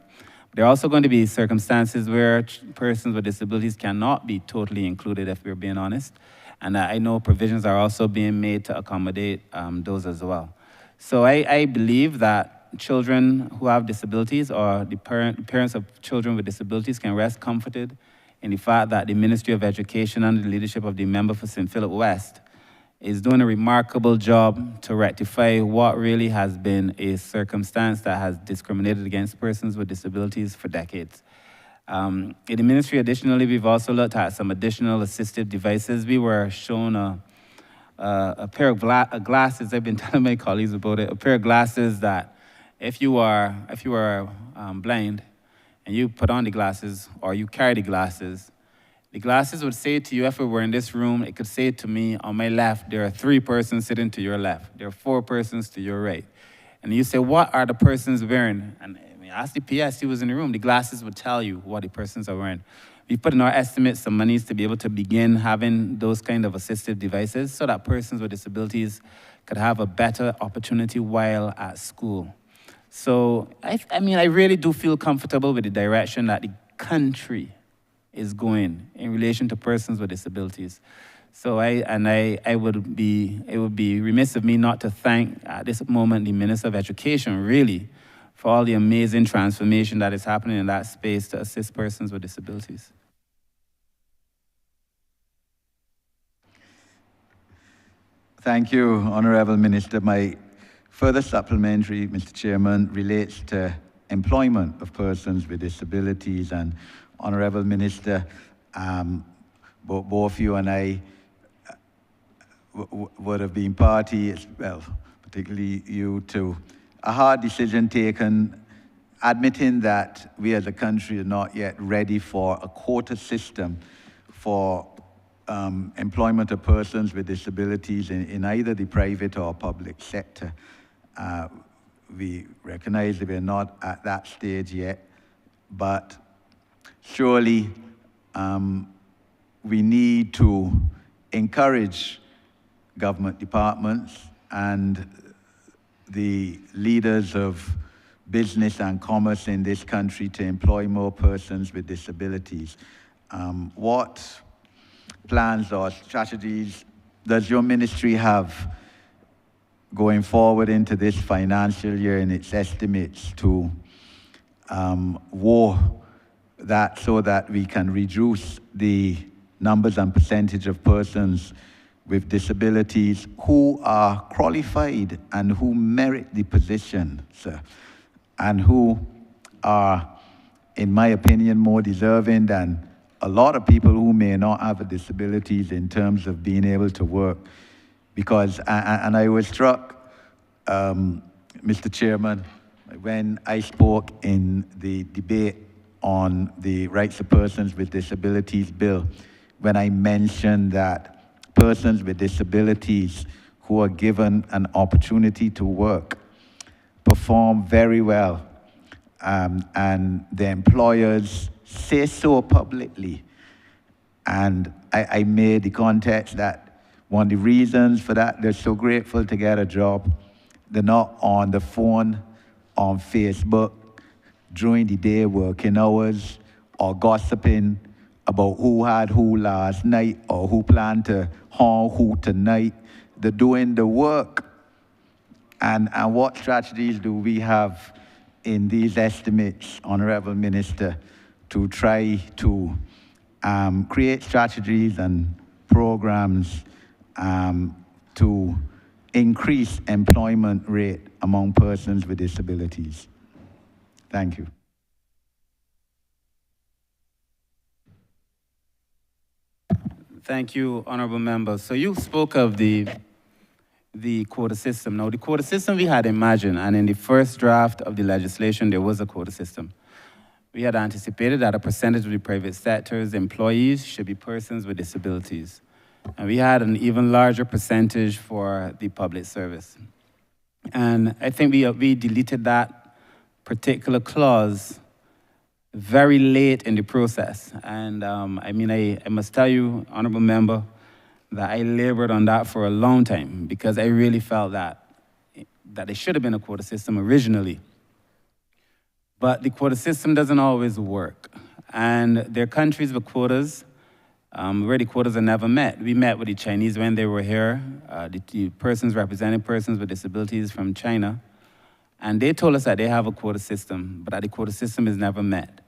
There are also going to be circumstances where persons with disabilities cannot be totally included, if we're being honest. And I know provisions are also being made to accommodate those as well. So I believe that children who have disabilities or the parents of children with disabilities can rest comforted in the fact that the Ministry of Education under the leadership of the member for St. Philip West is doing a remarkable job to rectify what really has been a circumstance that has discriminated against persons with disabilities for decades. In the ministry, additionally, we've also looked at some additional assistive devices. We were shown a pair of glasses. I've been telling my colleagues about it. A pair of glasses that if you are blind and you put on the glasses or you carry the glasses would say to you, if we were in this room, it could say to me, on my left, there are 3 persons sitting to your left. There are 4 persons to your right. And you say, what are the persons wearing? And I ask the PS who was in the room. The glasses would tell you what the persons are wearing. We put in our estimates some monies to be able to begin having those kind of assistive devices so that persons with disabilities could have a better opportunity while at school. So, I mean, I really do feel comfortable with the direction that the country is going in relation to persons with disabilities. So it would be remiss of me not to thank at this moment the Minister of Education really for all the amazing transformation that is happening in that space to assist persons with disabilities. Thank you, Honourable Minister. My further supplementary, Mr. Chairman, relates to employment of persons with disabilities. And Honourable Minister, both you and I would have been party, as well, particularly you, to a hard decision taken, admitting that we as a country are not yet ready for a quota system for employment of persons with disabilities in either the private or public sector. We recognize that we're not at that stage yet, but surely we need to encourage government departments and the leaders of business and commerce in this country to employ more persons with disabilities. What plans or strategies does your ministry have going forward into this financial year in its estimates to war that so that we can reduce the numbers and percentage of persons with disabilities who are qualified and who merit the position, sir, and who are, in my opinion, more deserving than a lot of people who may not have disabilities in terms of being able to work. Because, and I was struck, Mr. Chairman, when I spoke in the debate on the Rights of Persons with Disabilities bill, when I mentioned that persons with disabilities who are given an opportunity to work perform very well, and the employers say so publicly. And I made the context that one of the reasons for that, they're so grateful to get a job. They're not on the phone, on Facebook, during the day working hours, or gossiping about who had who last night, or who planned to harm who tonight. They're doing the work. And what strategies do we have in these estimates, Honourable Minister, to try to create strategies and programs to increase employment rate among persons with disabilities? Thank you. Thank you, Honourable Member. So you spoke of the quota system. Now, the quota system we had imagined, and in the first draft of the legislation, there was a quota system. We had anticipated that a percentage of the private sector's employees should be persons with disabilities. And we had an even larger percentage for the public service. And I think we deleted that particular clause very late in the process. And I mean, I must tell you, Honourable Member, that I labored on that for a long time because I really felt that there should have been a quota system originally. But the quota system doesn't always work. And there are countries with quotas where the quotas are never met. We met with the Chinese when they were here, the persons representing persons with disabilities from China, and they told us that they have a quota system, but that the quota system is never met.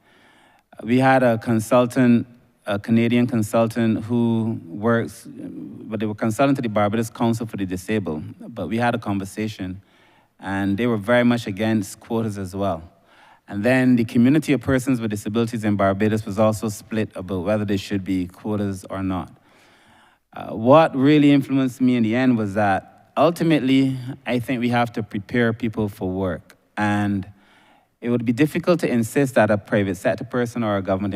We had a consultant, a Canadian consultant who works, but they were consulting to the Barbados Council for the Disabled, but we had a conversation, and they were very much against quotas as well. And then the community of persons with disabilities in Barbados was also split about whether there should be quotas or not. What really influenced me in the end was that ultimately, I think we have to prepare people for work. And it would be difficult to insist that a private sector person or a government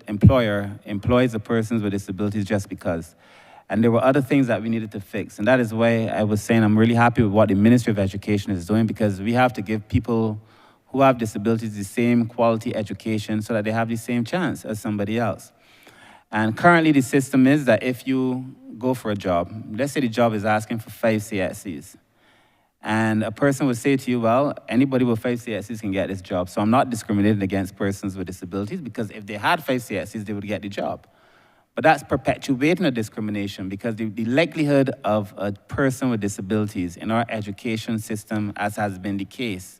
employer employs the persons with disabilities just because. And there were other things that we needed to fix. And that is why I was saying I'm really happy with what the Ministry of Education is doing, because we have to give people who have disabilities the same quality education so that they have the same chance as somebody else. And currently the system is that if you go for a job, let's say the job is asking for 5 CSCs, and a person would say to you, well, anybody with 5 CSCs can get this job, so I'm not discriminating against persons with disabilities, because if they had 5 CSCs, they would get the job. But that's perpetuating a discrimination, because the likelihood of a person with disabilities in our education system, as has been the case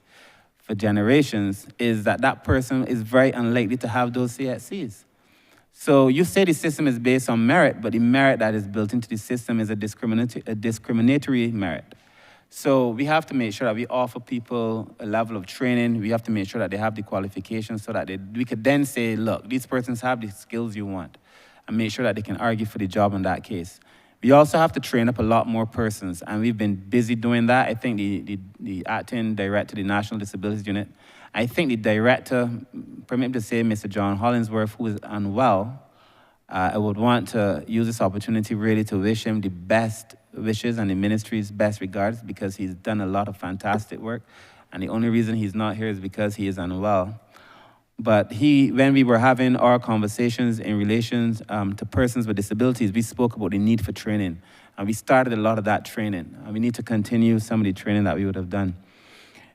for generations, is that that person is very unlikely to have those CSCs. So you say the system is based on merit, but the merit that is built into the system is a discriminatory merit. So we have to make sure that we offer people a level of training. We have to make sure that they have the qualifications so that we could then say, look, these persons have the skills you want, and make sure that they can argue for the job in that case. We also have to train up a lot more persons, and we've been busy doing that. I think the acting director of the National Disabilities Unit, I think the director, permit me to say, Mr. John Hollingsworth, who is unwell, I would want to use this opportunity really to wish him the best wishes and the ministry's best regards, because he's done a lot of fantastic work, and the only reason he's not here is because he is unwell. But when we were having our conversations in relation to persons with disabilities, we spoke about the need for training. And we started a lot of that training. And we need to continue some of the training that we would have done.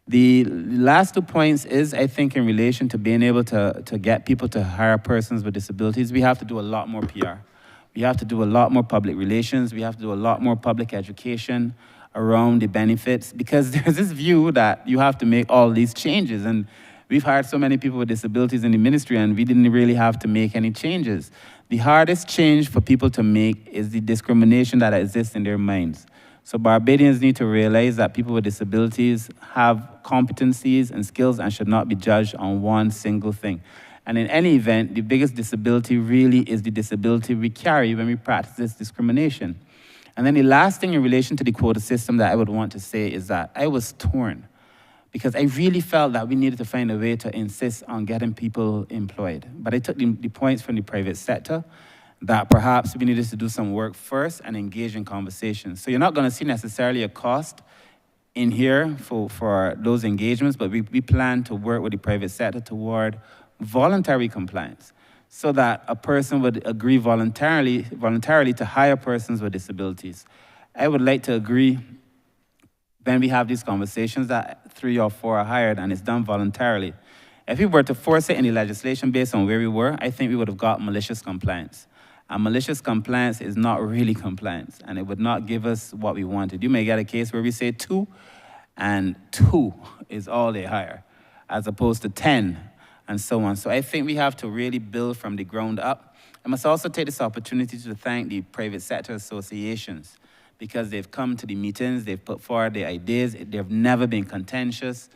The last 2 points is, I think, in relation to being able to get people to hire persons with disabilities, we have to do a lot more PR. We have to do a lot more public relations. We have to do a lot more public education around the benefits, because there's this view that you have to make all these changes. And we've hired so many people with disabilities in the ministry, and we didn't really have to make any changes. The hardest change for people to make is the discrimination that exists in their minds. So Barbadians need to realize that people with disabilities have competencies and skills and should not be judged on one single thing. And in any event, the biggest disability really is the disability we carry when we practice this discrimination. And then the last thing in relation to the quota system that I would want to say is that I was torn, because I really felt that we needed to find a way to insist on getting people employed. But I took the points from the private sector that perhaps we needed to do some work first and engage in conversations. So you're not going to see necessarily a cost in here for those engagements, but we plan to work with the private sector toward voluntary compliance, so that a person would agree voluntarily to hire persons with disabilities. I would like to agree, when we have these conversations, that 3 or 4 are hired and it's done voluntarily. If we were to force it in the legislation based on where we were, I think we would have got malicious compliance. And malicious compliance is not really compliance, and it would not give us what we wanted. You may get a case where we say 2, and 2 is all they hire, as opposed to 10, and so on. So I think we have to really build from the ground up. I must also take this opportunity to thank the private sector associations, because they've come to the meetings, they've put forward their ideas, they've never been contentious,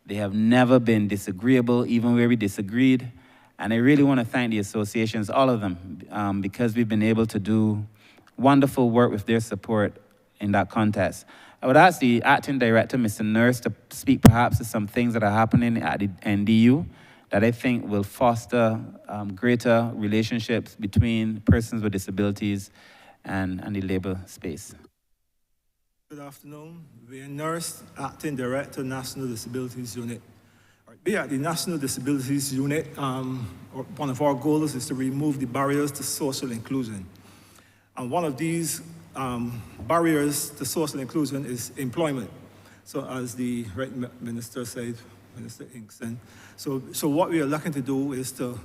they have never been disagreeable, even where we disagreed. And I really want to thank the associations, all of them, because we've been able to do wonderful work with their support in that context. I would ask the acting director, Mr. Nurse, to speak perhaps to some things that are happening at the NDU that I think will foster greater relationships between persons with disabilities and the labor space. Good afternoon. We're Nurse, Acting Director, National Disabilities Unit. We at the National Disabilities Unit, one of our goals is to remove the barriers to social inclusion. And one of these barriers to social inclusion is employment. So as the Right Minister said, Minister Inkson, so what we are looking to do is to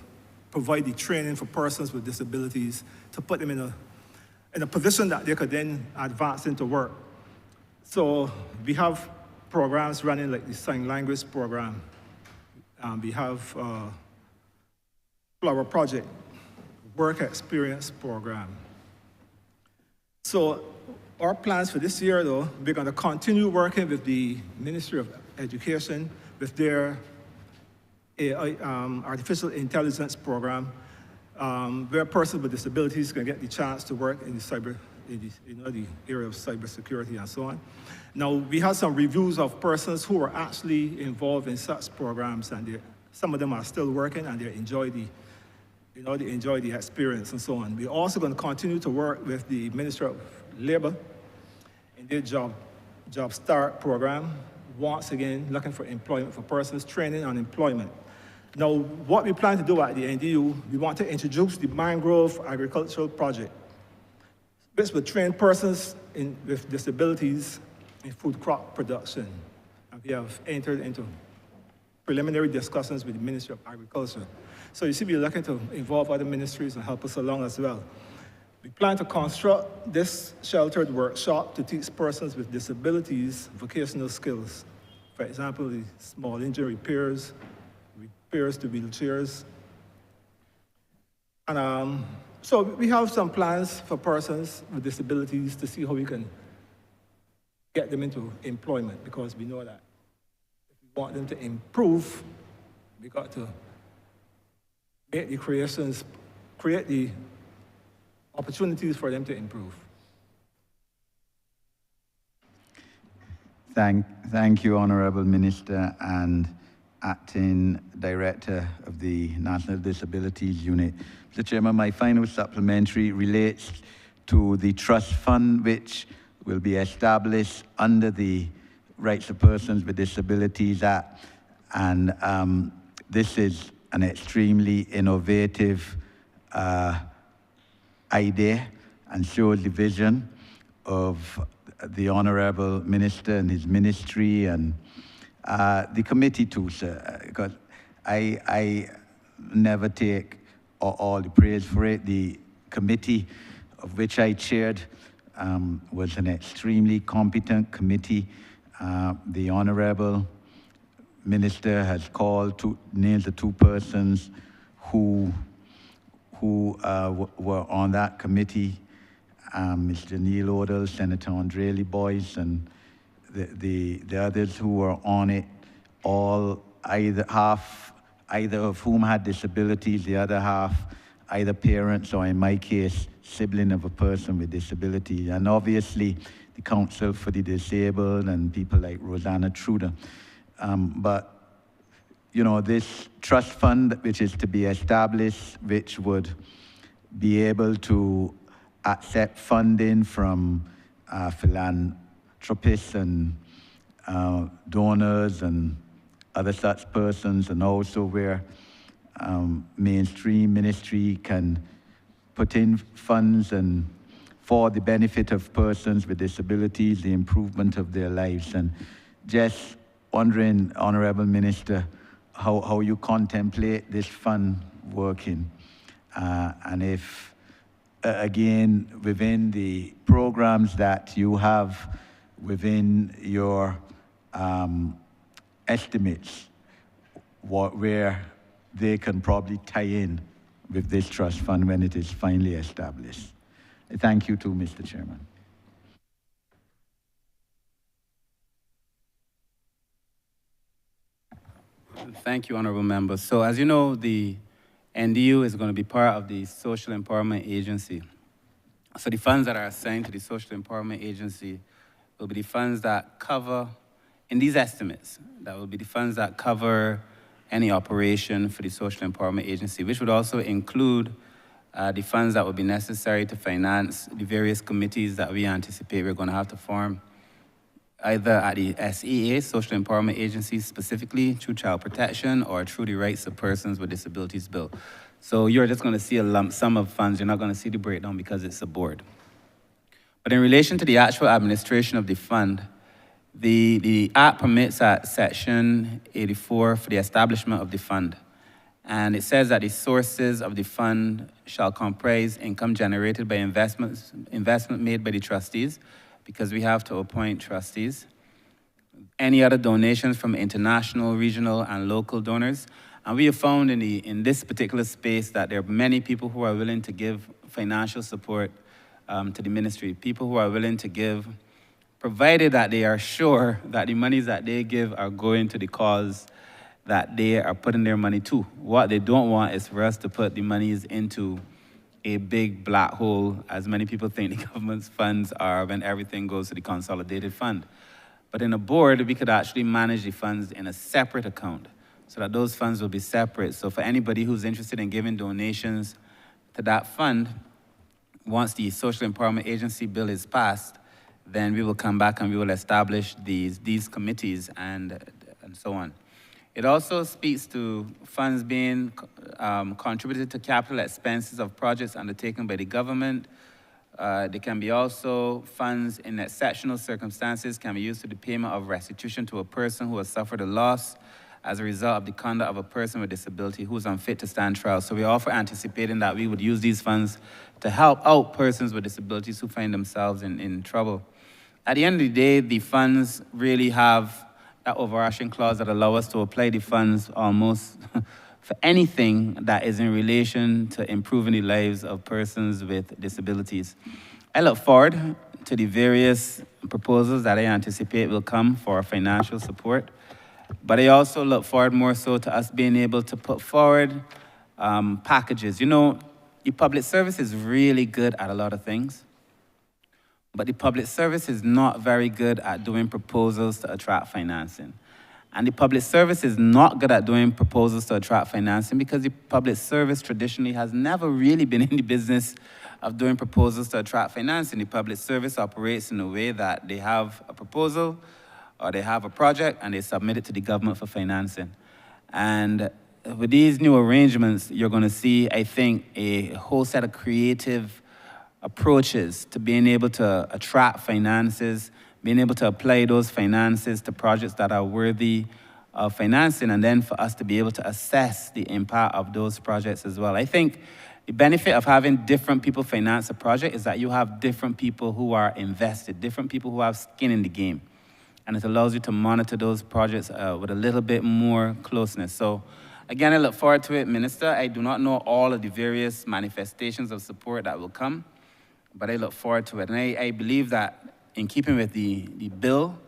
provide the training for persons with disabilities to put them in a position that they could then advance into work. So we have programs running like the Sign Language program. We have Flower Project, Work Experience program. So our plans for this year, though, we're going to continue working with the Ministry of Education with their artificial intelligence program, where persons with disabilities can get the chance to work in the area of cybersecurity and so on. Now, we had some reviews of persons who were actually involved in such programs, and some of them are still working, and they enjoy the experience and so on. We're also going to continue to work with the Ministry of Labor in their Job Start program, once again looking for employment for persons, training on employment. Now, what we plan to do at the NDU, we want to introduce the Mangrove Agricultural Project, which will train persons with disabilities in food crop production. And we have entered into preliminary discussions with the Ministry of Agriculture. So you see, we're looking to involve other ministries and help us along as well. We plan to construct this sheltered workshop to teach persons with disabilities vocational skills. For example, the small engine repairs to wheelchairs. And so we have some plans for persons with disabilities to see how we can get them into employment, because we know that if we want them to improve, we got to make the create the opportunities for them to improve. Thank you, Honourable Minister and Acting Director of the National Disabilities Unit. Mr. Chairman, my final supplementary relates to the trust fund which will be established under the Rights of Persons with Disabilities Act. And this is an extremely innovative idea and shows the vision of the Honourable Minister and his ministry and the committee too, sir, because I never take all the praise for it. The committee of which I chaired was an extremely competent committee. The Honourable Minister has called names of two persons who were on that committee, Mr. Neil Odell, Senator Andre Boyce, and the others who were on it, all either of whom had disabilities, the other half either parents or, in my case, sibling of a person with disability. And obviously, the Council for the Disabled and people like Rosanna Truder. But you know, this trust fund, which is to be established, which would be able to accept funding from philanthropists and donors and other such persons, and also where mainstream ministry can put in funds and for the benefit of persons with disabilities, the improvement of their lives. And just wondering, Honourable Minister, how you contemplate this fund working, and if, again, within the programs that you have within your estimates, where they can probably tie in with this trust fund when it is finally established. Thank you too, Mr. Chairman. Thank you, Honourable Members. So as you know, the NDU is going to be part of the Social Empowerment Agency. So the funds that are assigned to the Social Empowerment Agency will be the funds that cover, in these estimates, that will be the funds that cover any operation for the Social Empowerment Agency, which would also include the funds that would be necessary to finance the various committees that we anticipate we're going to have to form, either at the SEA, Social Empowerment Agency, specifically through child protection or through the Rights of Persons with Disabilities Bill. So you're just going to see a lump sum of funds. You're not going to see the breakdown because it's a board. But in relation to the actual administration of the fund, the Act permits at Section 84 for the establishment of the fund. And it says that the sources of the fund shall comprise income generated by investment made by the trustees, because we have to appoint trustees, any other donations from international, regional, and local donors. And we have found in this particular space that there are many people who are willing to give financial support to the ministry, people who are willing to give, provided that they are sure that the monies that they give are going to the cause that they are putting their money to. What they don't want is for us to put the monies into a big black hole, as many people think the government's funds are, when everything goes to the consolidated fund. But in a board, we could actually manage the funds in a separate account, so that those funds will be separate. So for anybody who's interested in giving donations to that fund, once the Social Empowerment Agency bill is passed, then we will come back and we will establish these committees and so on. It also speaks to funds being contributed to capital expenses of projects undertaken by the government. There can be also funds in exceptional circumstances can be used to the payment of restitution to a person who has suffered a loss as a result of the conduct of a person with disability who is unfit to stand trial. So we're also anticipating that we would use these funds to help out persons with disabilities who find themselves in trouble. At the end of the day, the funds really have that overarching clause that allow us to apply the funds almost for anything that is in relation to improving the lives of persons with disabilities. I look forward to the various proposals that I anticipate will come for financial support, but I also look forward more so to us being able to put forward packages. You know, the public service is really good at a lot of things, but the public service is not very good at doing proposals to attract financing. And the public service is not good at doing proposals to attract financing because the public service traditionally has never really been in the business of doing proposals to attract financing. The public service operates in a way that they have a proposal or they have a project and they submit it to the government for financing. And with these new arrangements, you're going to see, I think, a whole set of creative approaches to being able to attract finances, being able to apply those finances to projects that are worthy of financing, and then for us to be able to assess the impact of those projects as well. I think the benefit of having different people finance a project is that you have different people who are invested, different people who have skin in the game. And it allows you to monitor those projects with a little bit more closeness. So again, I look forward to it, Minister. I do not know all of the various manifestations of support that will come, but I look forward to it. And I believe that in keeping with the bill,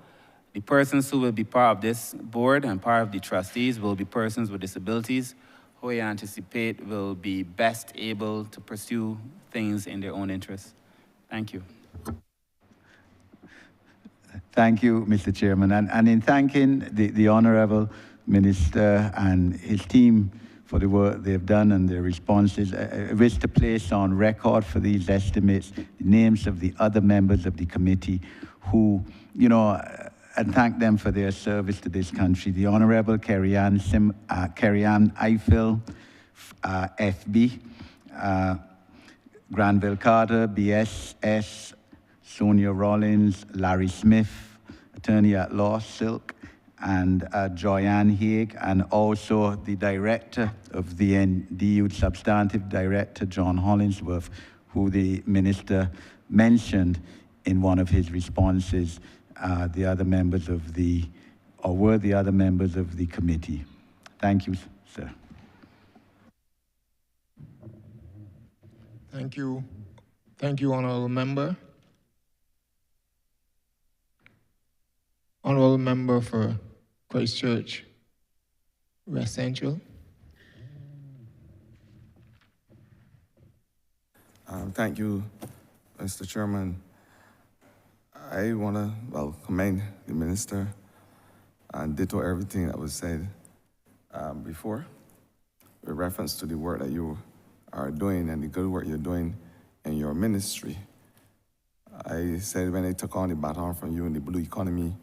the persons who will be part of this board and part of the trustees will be persons with disabilities who I anticipate will be best able to pursue things in their own interests. Thank you. Thank you, Mr. Chairman. And in thanking the Honourable Minister and his team for the work they've done and their responses, I wish to place on record for these estimates the names of the other members of the committee who, you know, and thank them for their service to this country. The Honourable Carrie-Ann Eiffel, FB, Granville Carter, BSS, Sonia Rollins, Larry Smith, attorney at law, Silk, and Joyanne Haig, and also the director of the NDU, substantive director, John Hollingsworth, who the minister mentioned in one of his responses, the other members of the, or were the other members of the committee. Thank you, sir. Thank you. Thank you, Honourable Member. Honourable Member for Christchurch, West Central. Thank you, Mr. Chairman. I want to, commend the minister and ditto everything that was said before with reference to the work that you are doing and the good work you're doing in your ministry. I said when I took on the baton from you in the blue economy,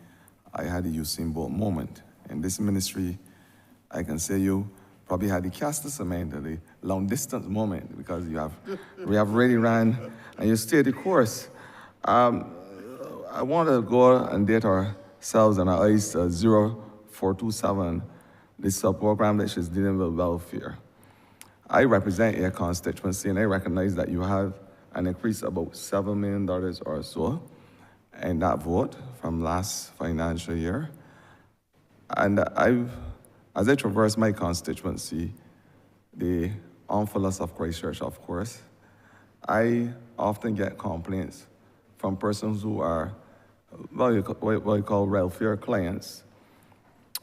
I had the Usain Bolt moment. In this ministry, I can say you probably had the cast of cement, the long distance moment, because we have really ran and you stayed the course. I want to go and date ourselves and our eyes 0427, this program that is dealing with welfare. I represent your constituency and I recognize that you have an increase of about $7 million or so in that vote from last financial year. And as I traverse my constituency, the Omphalos of Christchurch, of course, I often get complaints from persons who are what you call welfare clients.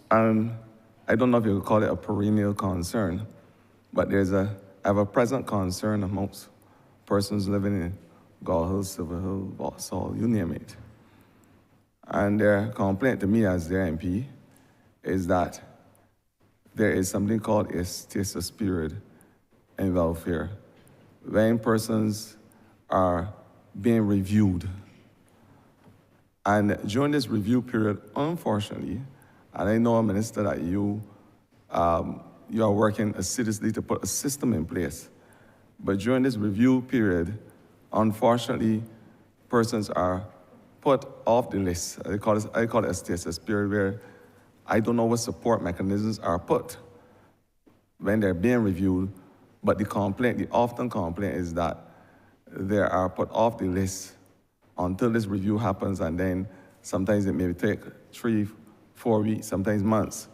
And I don't know if you could call it a perennial concern, but there's a ever-present concern amongst persons living in Gull Hill, Silver Hill, Vauxhall, you name it. And their complaint to me as their MP is that there is something called a stasis period in welfare, when persons are being reviewed. And during this review period, unfortunately, and I know, Minister, that you are working assiduously to put a system in place, but during this review period, unfortunately, persons are put off the list. I call it a stasis period where I don't know what support mechanisms are put when they're being reviewed, but the often complaint is that they are put off the list until this review happens, and then sometimes it may take 3, 4 weeks, sometimes months,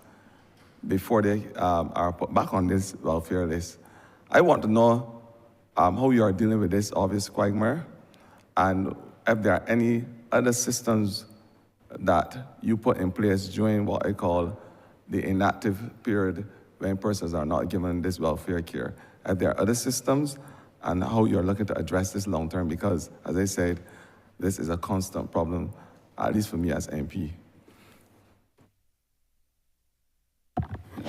before they are put back on this welfare list. I want to know how you are dealing with this obvious quagmire, and if there are any other systems that you put in place during what I call the inactive period when persons are not given this welfare care. If there are other systems, and how you're looking to address this long term, because as I said, this is a constant problem, at least for me as MP.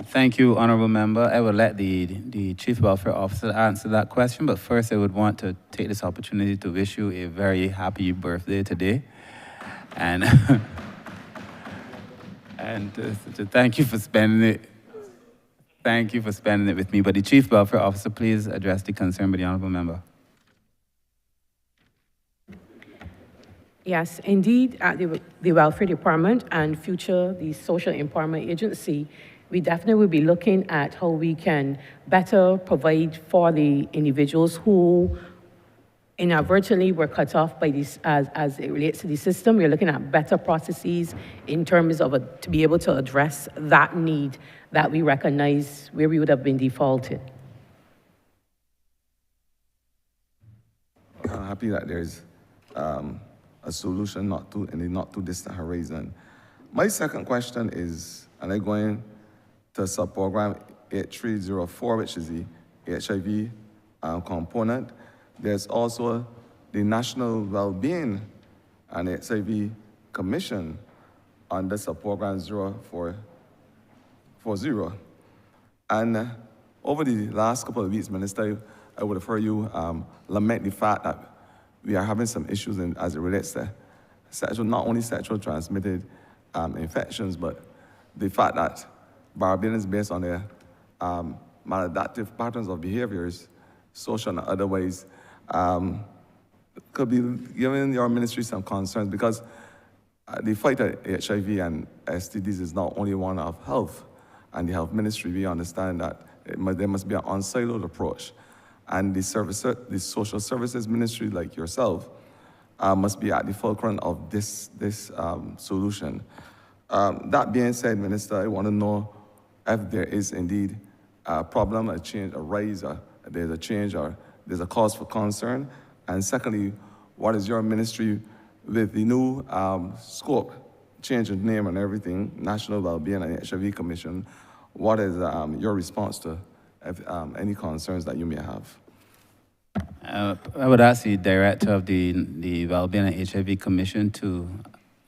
Thank you, Honourable Member. I will let the Chief Welfare Officer answer that question, but first I would want to take this opportunity to wish you a very happy birthday today. And, and to thank you for spending it. Thank you for spending it with me. But the Chief Welfare Officer, please address the concern by the Honourable Member. Yes, indeed, at the Welfare Department and future the Social Empowerment Agency, we definitely will be looking at how we can better provide for the individuals who inadvertently were cut off by this as it relates to the system. We're looking at better processes in terms of to be able to address that need that we recognize where we would have been defaulted. I'm happy that there's a solution in the not too distant horizon. My second question is, and I'm going to sub-program 8304, which is the HIV component. There's also the National Wellbeing and HIV Commission under sub-program 0440. And over the last couple of weeks, Minister, I would have heard you lament the fact that we are having some issues as it relates to not only sexual transmitted infections, but the fact that Barbadians, based on their maladaptive patterns of behaviors, social and otherwise, could be giving your ministry some concerns, because the fight at HIV and STDs is not only one of health, and the health ministry, we understand that there must be an unsiloed approach. And the social services ministry, like yourself, must be at the fulcrum of this solution. That being said, Minister, I want to know if there is indeed a problem, a change, a rise, or there's a change, or there's a cause for concern. And secondly, what is your ministry with the new scope, change of name and everything, National Wellbeing and HIV Commission? What is your response to any concerns that you may have? I would ask the Director of the Wellbeing and HIV Commission to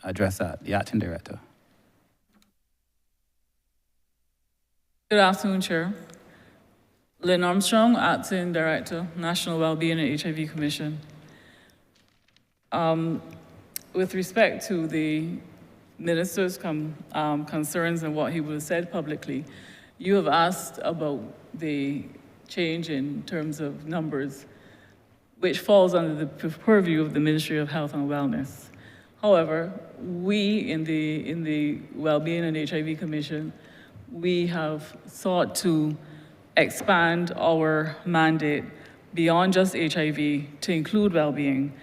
address that, the Acting Director. Good afternoon, Chair. Lynn Armstrong, Acting Director, National Wellbeing and HIV Commission. With respect to the Minister's concerns and what he would have said publicly, you have asked about the change in terms of numbers, which falls under the purview of the Ministry of Health and Wellness. However, we in the Wellbeing and HIV Commission, we have sought to expand our mandate beyond just HIV to include well-being.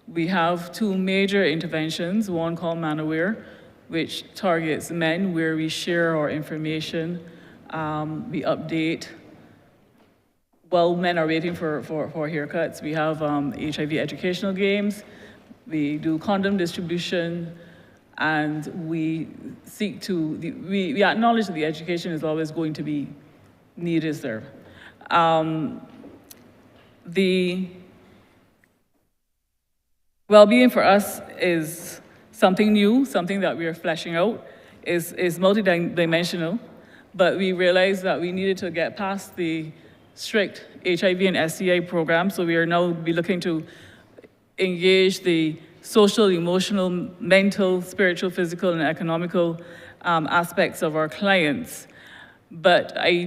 We have two major interventions, one called Manaware, which targets men, where we share our information, we update. While men are waiting for haircuts, we have HIV educational games, we do condom distribution, and we seek to, we acknowledge that the education is always going to be needed there. The well-being for us is something new, something that we are fleshing out, is multidimensional, but we realized that we needed to get past the strict HIV and STI program, so we are now looking to engage the social, emotional, mental, spiritual, physical, and economical aspects of our clients. But I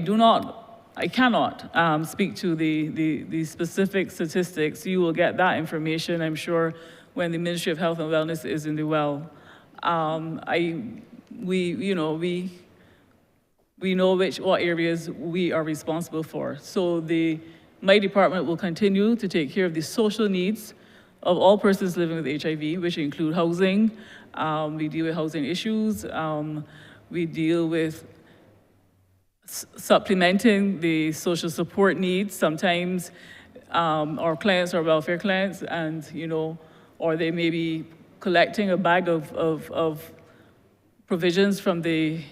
cannot speak to the specific statistics. You will get that information, I'm sure, when the Ministry of Health and Wellness is in the well. We know what areas we are responsible for. So my department will continue to take care of the social needs of all persons living with HIV, which include housing. We deal with housing issues. We deal with supplementing the social support needs. Sometimes our clients are welfare clients, and or they may be collecting a bag of provisions from the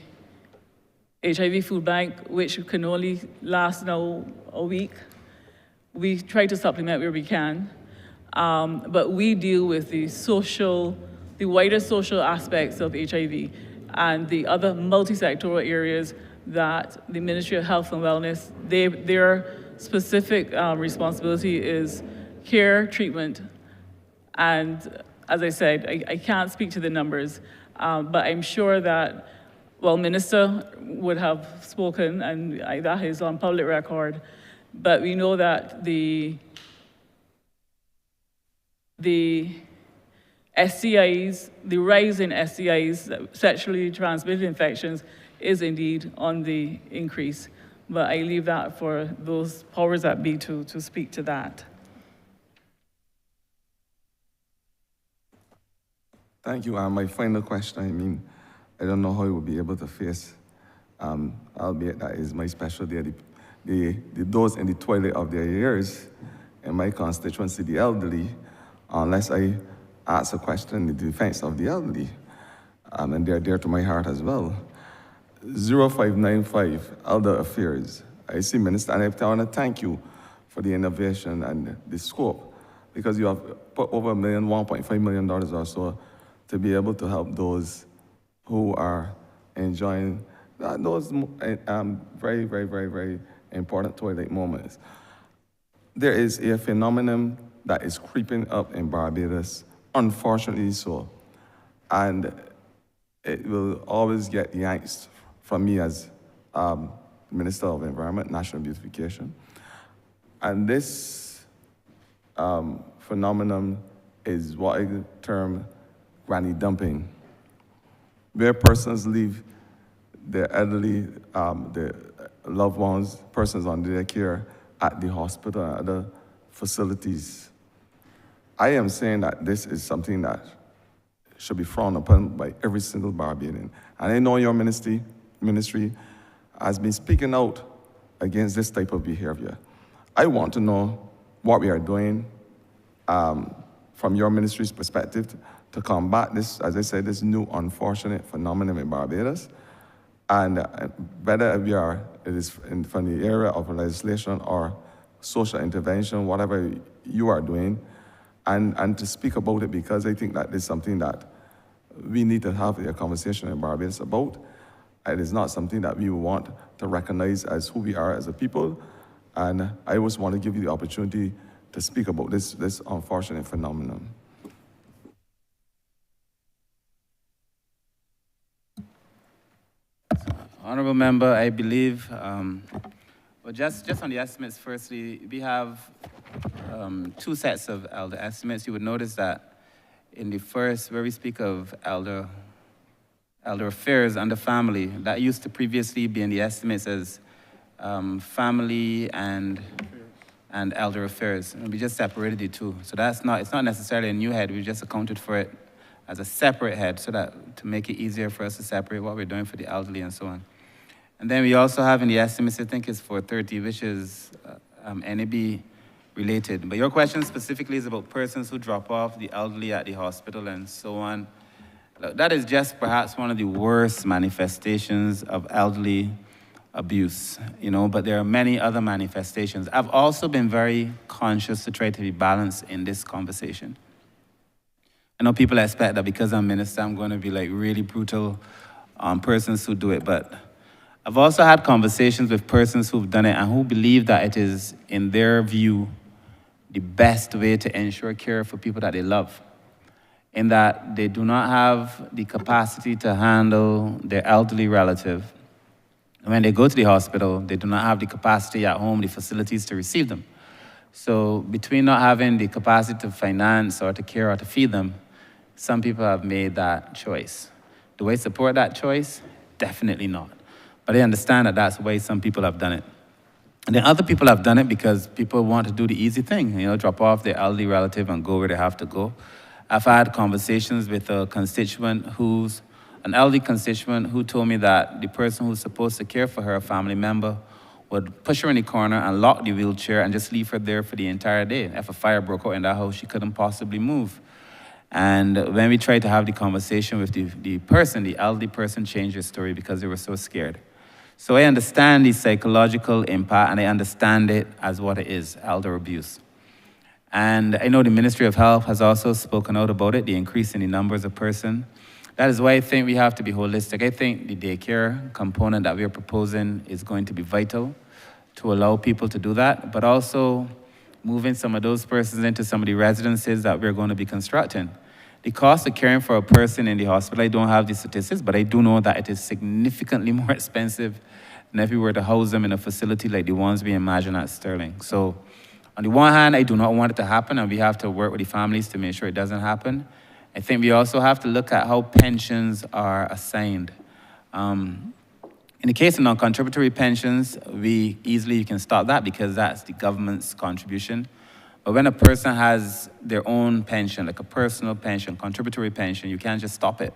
HIV food bank, which can only last now a week. We try to supplement where we can, but we deal with the wider social aspects of HIV and the other multi-sectoral areas that the Ministry of Health and Wellness, their specific responsibility is care, treatment, and as I said, I can't speak to the numbers, but I'm sure that well, Minister would have spoken, and that is on public record, but we know that the STIs, the rise in STIs, sexually transmitted infections, is indeed on the increase. But I leave that for those powers that be to speak to that. Thank you. My final question, I mean, I don't know how you will be able to face, albeit that is my specialty, those in the toilet of their years in my constituency, the elderly, unless I ask a question in the defense of the elderly, and they're dear to my heart as well. 0595, Elder Affairs. I see, Minister, and I want to thank you for the innovation and the scope, because you have put over $1.5 million or so to be able to help those who are enjoying those very, very, very, very important toilet moments. There is a phenomenon that is creeping up in Barbados, unfortunately so, and it will always get the angst from me as Minister of Environment, National Beautification. And this phenomenon is what I term granny dumping, where persons leave their elderly, their loved ones, persons under their care at the hospital and other facilities. I am saying that this is something that should be frowned upon by every single Barbadian. And I know your ministry has been speaking out against this type of behavior. I want to know what we are doing from your ministry's perspective to combat this, as I said, this new unfortunate phenomenon in Barbados. And whether it is from the area of legislation or social intervention, whatever you are doing, and to speak about it, because I think that is something that we need to have a conversation in Barbados about. It is not something that we want to recognize as who we are as a people. And I always want to give you the opportunity to speak about this unfortunate phenomenon. Honourable Member, I believe, well, just on the estimates, firstly, we have two sets of elder estimates. You would notice that in the first, where we speak of elder affairs under family, that used to previously be in the estimates as family and elder affairs. And we just separated the two. So it's not necessarily a new head. We just accounted for it as a separate head so that to make it easier for us to separate what we're doing for the elderly and so on. And then we also have in the estimates, I think it's 430, which is NAB related. But your question specifically is about persons who drop off the elderly at the hospital and so on. That is just perhaps one of the worst manifestations of elderly abuse, but there are many other manifestations. I've also been very conscious to try to be balanced in this conversation. I know people expect that because I'm minister, I'm going to be like really brutal on persons who do it, but I've also had conversations with persons who've done it and who believe that it is, in their view, the best way to ensure care for people that they love, in that they do not have the capacity to handle their elderly relative. When they go to the hospital, they do not have the capacity at home, the facilities to receive them. So between not having the capacity to finance or to care or to feed them, some people have made that choice. Do I support that choice? Definitely not. But I understand that that's the way some people have done it. And then other people have done it because people want to do the easy thing, drop off their elderly relative and go where they have to go. I've had conversations with a constituent an elderly constituent who told me that the person who's supposed to care for her, a family member, would push her in the corner and lock the wheelchair and just leave her there for the entire day. If a fire broke out in that house, she couldn't possibly move. And when we tried to have the conversation with the elderly person changed their story because they were so scared. So I understand the psychological impact, and I understand it as what it is, elder abuse. And I know the Ministry of Health has also spoken out about it, the increase in the numbers of persons. That is why I think we have to be holistic. I think the daycare component that we are proposing is going to be vital to allow people to do that, but also moving some of those persons into some of the residences that we're going to be constructing. The cost of caring for a person in the hospital, I don't have the statistics, but I do know that it is significantly more expensive than if we were to house them in a facility like the ones we imagine at Sterling. So on the one hand, I do not want it to happen, and we have to work with the families to make sure it doesn't happen. I think we also have to look at how pensions are assigned. In the case of non-contributory pensions, you can stop that because that's the government's contribution. But when a person has their own pension, like a personal pension, contributory pension, you can't just stop it.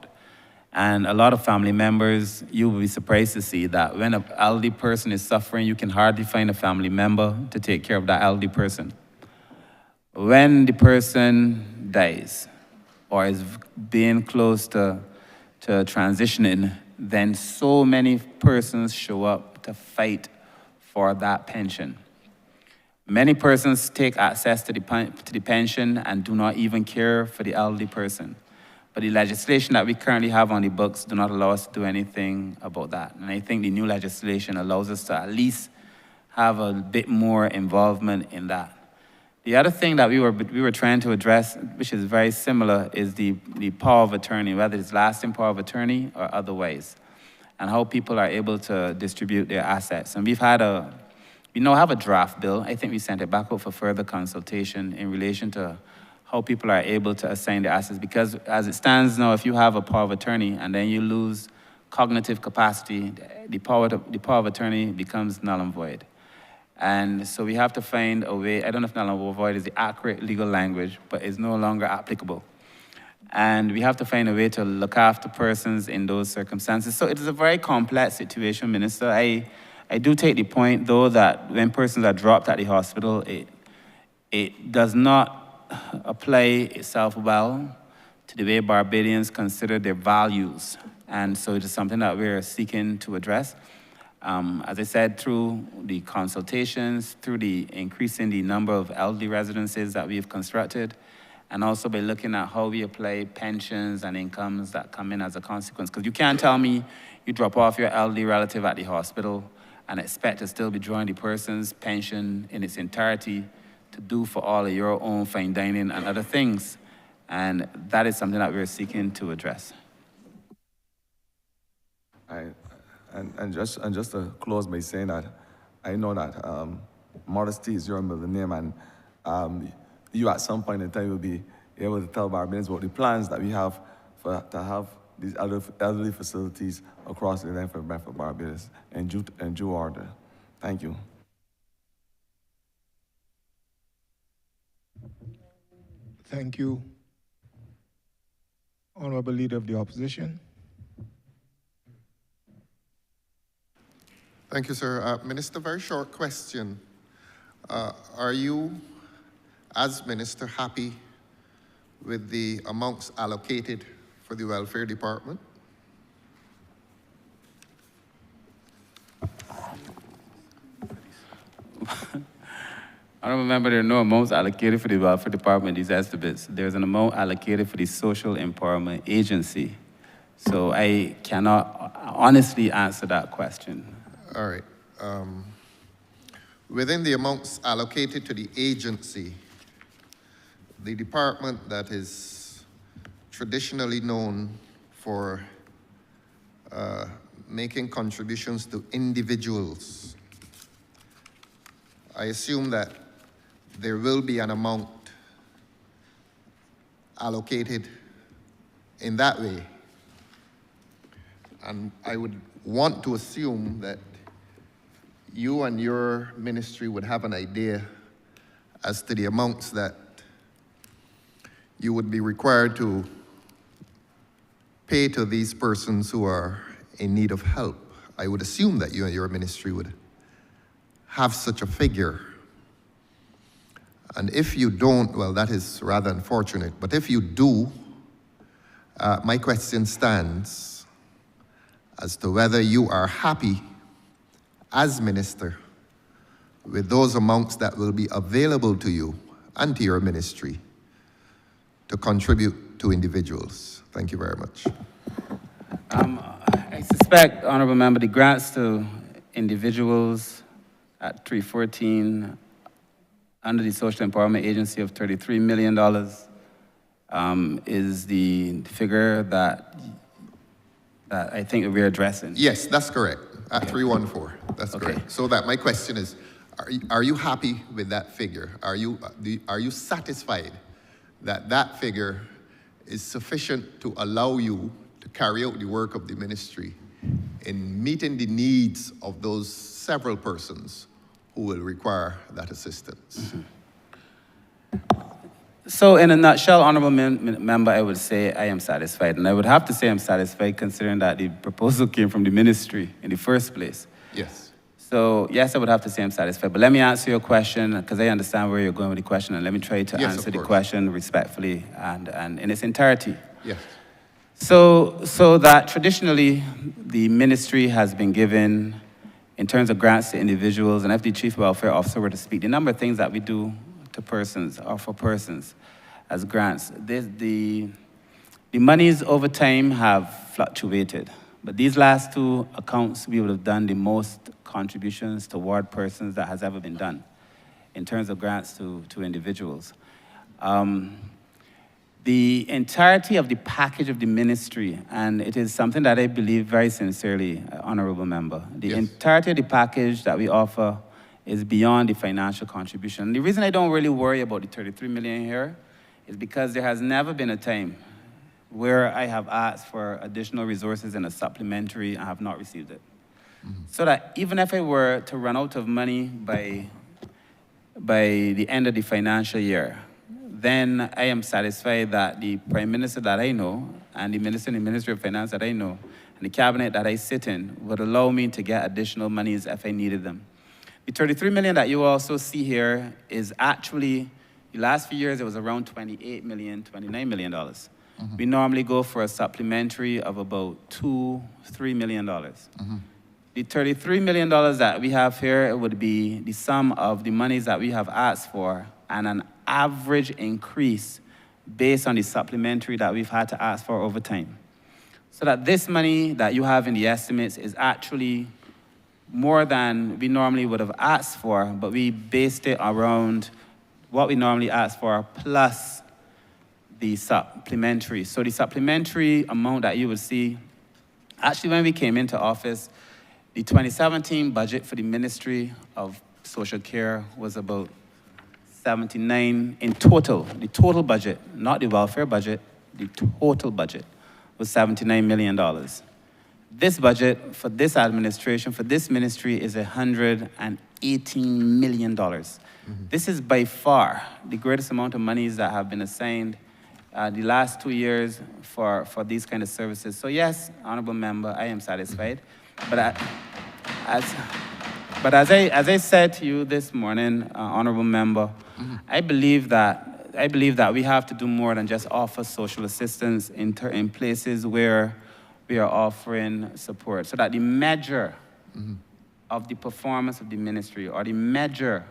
And a lot of family members, you will be surprised to see that when an elderly person is suffering, you can hardly find a family member to take care of that elderly person. When the person dies or is being close to transitioning, then so many persons show up to fight for that pension. Many persons take access to the pension and do not even care for the elderly person. But the legislation that we currently have on the books do not allow us to do anything about that. And I think the new legislation allows us to at least have a bit more involvement in that. The other thing that we were trying to address, which is very similar, is the power of attorney, whether it's lasting power of attorney or otherwise, and how people are able to distribute their assets. And we now have a draft bill. I think we sent it back out for further consultation in relation to how people are able to assign their assets. Because as it stands now, if you have a power of attorney and then you lose cognitive capacity, the power of attorney becomes null and void. And so we have to find a way, I don't know if null and void is the accurate legal language, but it's no longer applicable. And we have to find a way to look after persons in those circumstances. So it is a very complex situation, Minister. I do take the point, though, that when persons are dropped at the hospital, it does not apply itself well to the way Barbadians consider their values. And so it is something that we're seeking to address. As I said, through the consultations, through the increasing the number of elderly residences that we've constructed, and also by looking at how we apply pensions and incomes that come in as a consequence. Because you can't tell me you drop off your elderly relative at the hospital and expect to still be drawing the person's pension in its entirety to do for all of your own fine dining and other things. And that is something that we're seeking to address. And just to close by saying that I know that modesty is your middle name, and you at some point in time will be able to tell Barbadians about the plans that we have to have these elderly facilities across the land for Barbados in due order. Thank you. Thank you, Honourable Leader of the Opposition. Thank you, sir. Minister, very short question. Are you, as Minister, happy with the amounts allocated for the Welfare Department? I don't remember there are no amounts allocated for the Welfare Department, these estimates. There's an amount allocated for the Social Empowerment Agency. So I cannot honestly answer that question. All right. Within the amounts allocated to the agency, the department that is traditionally known for making contributions to individuals, I assume that there will be an amount allocated in that way. And I would want to assume that you and your ministry would have an idea as to the amounts that you would be required to pay to these persons who are in need of help. I would assume that you and your ministry would have such a figure. And if you don't, well, that is rather unfortunate. But if you do, my question stands as to whether you are happy as minister with those amounts that will be available to you and to your ministry to contribute to individuals. Thank you very much. I suspect, Honourable Member, the grants to individuals at 314 under the Social Empowerment Agency of $33 million is the figure that I think we're addressing. Yes, that's correct. At 314, that's Okay. correct. So that my question is, are you happy with that figure? Are you satisfied that that figure is sufficient to allow you to carry out the work of the ministry in meeting the needs of those several persons who will require that assistance? So in a nutshell, Honourable Member, I would say I am satisfied. And I would have to say I'm satisfied considering that the proposal came from the ministry in the first place. Yes. So yes, I would have to say I'm satisfied. But let me answer your question, because I understand where you're going with the question, and let me try to Yes, answer of the course. question respectfully and in its entirety. Yes. So that traditionally the ministry has been given, in terms of grants to individuals, and if the Chief Welfare Officer were to speak, the number of things that we do to persons or for persons as grants. The monies over time have fluctuated, but these last two accounts, we would have done the most contributions toward persons that has ever been done in terms of grants to individuals. The entirety of the package of the ministry, and it is something that I believe very sincerely, Honourable Member, the Yes. entirety of the package that we offer is beyond the financial contribution. The reason I don't really worry about the 33 million here is because there has never been a time where I have asked for additional resources in a supplementary and have not received it. So that even if I were to run out of money by the end of the financial year, then I am satisfied that the Prime Minister that I know and the Minister in the Ministry of Finance that I know and the Cabinet that I sit in would allow me to get additional monies if I needed them. The 33 million that you also see here is actually, the last few years it was around $28 million, $29 million. We normally go for a supplementary of about $2-3 million. The $33 million that we have here would be the sum of the monies that we have asked for and an average increase based on the supplementary that we've had to ask for over time. So that this money that you have in the estimates is actually more than we normally would have asked for, but we based it around what we normally ask for plus the supplementary. So the supplementary amount that you will see, actually when we came into office, the 2017 budget for the Ministry of Social Care was about 79 in total. The total budget, not the welfare budget, the total budget was $79 million. This budget for this administration, for this ministry, is $118 million. This is by far the greatest amount of monies that have been assigned the last 2 years for these kind of services. So yes, Honourable Member, I am satisfied. But as I said to you this morning, Honourable Member, I believe that we have to do more than just offer social assistance in places where we are offering support, so that the measure of the performance of the ministry or the measure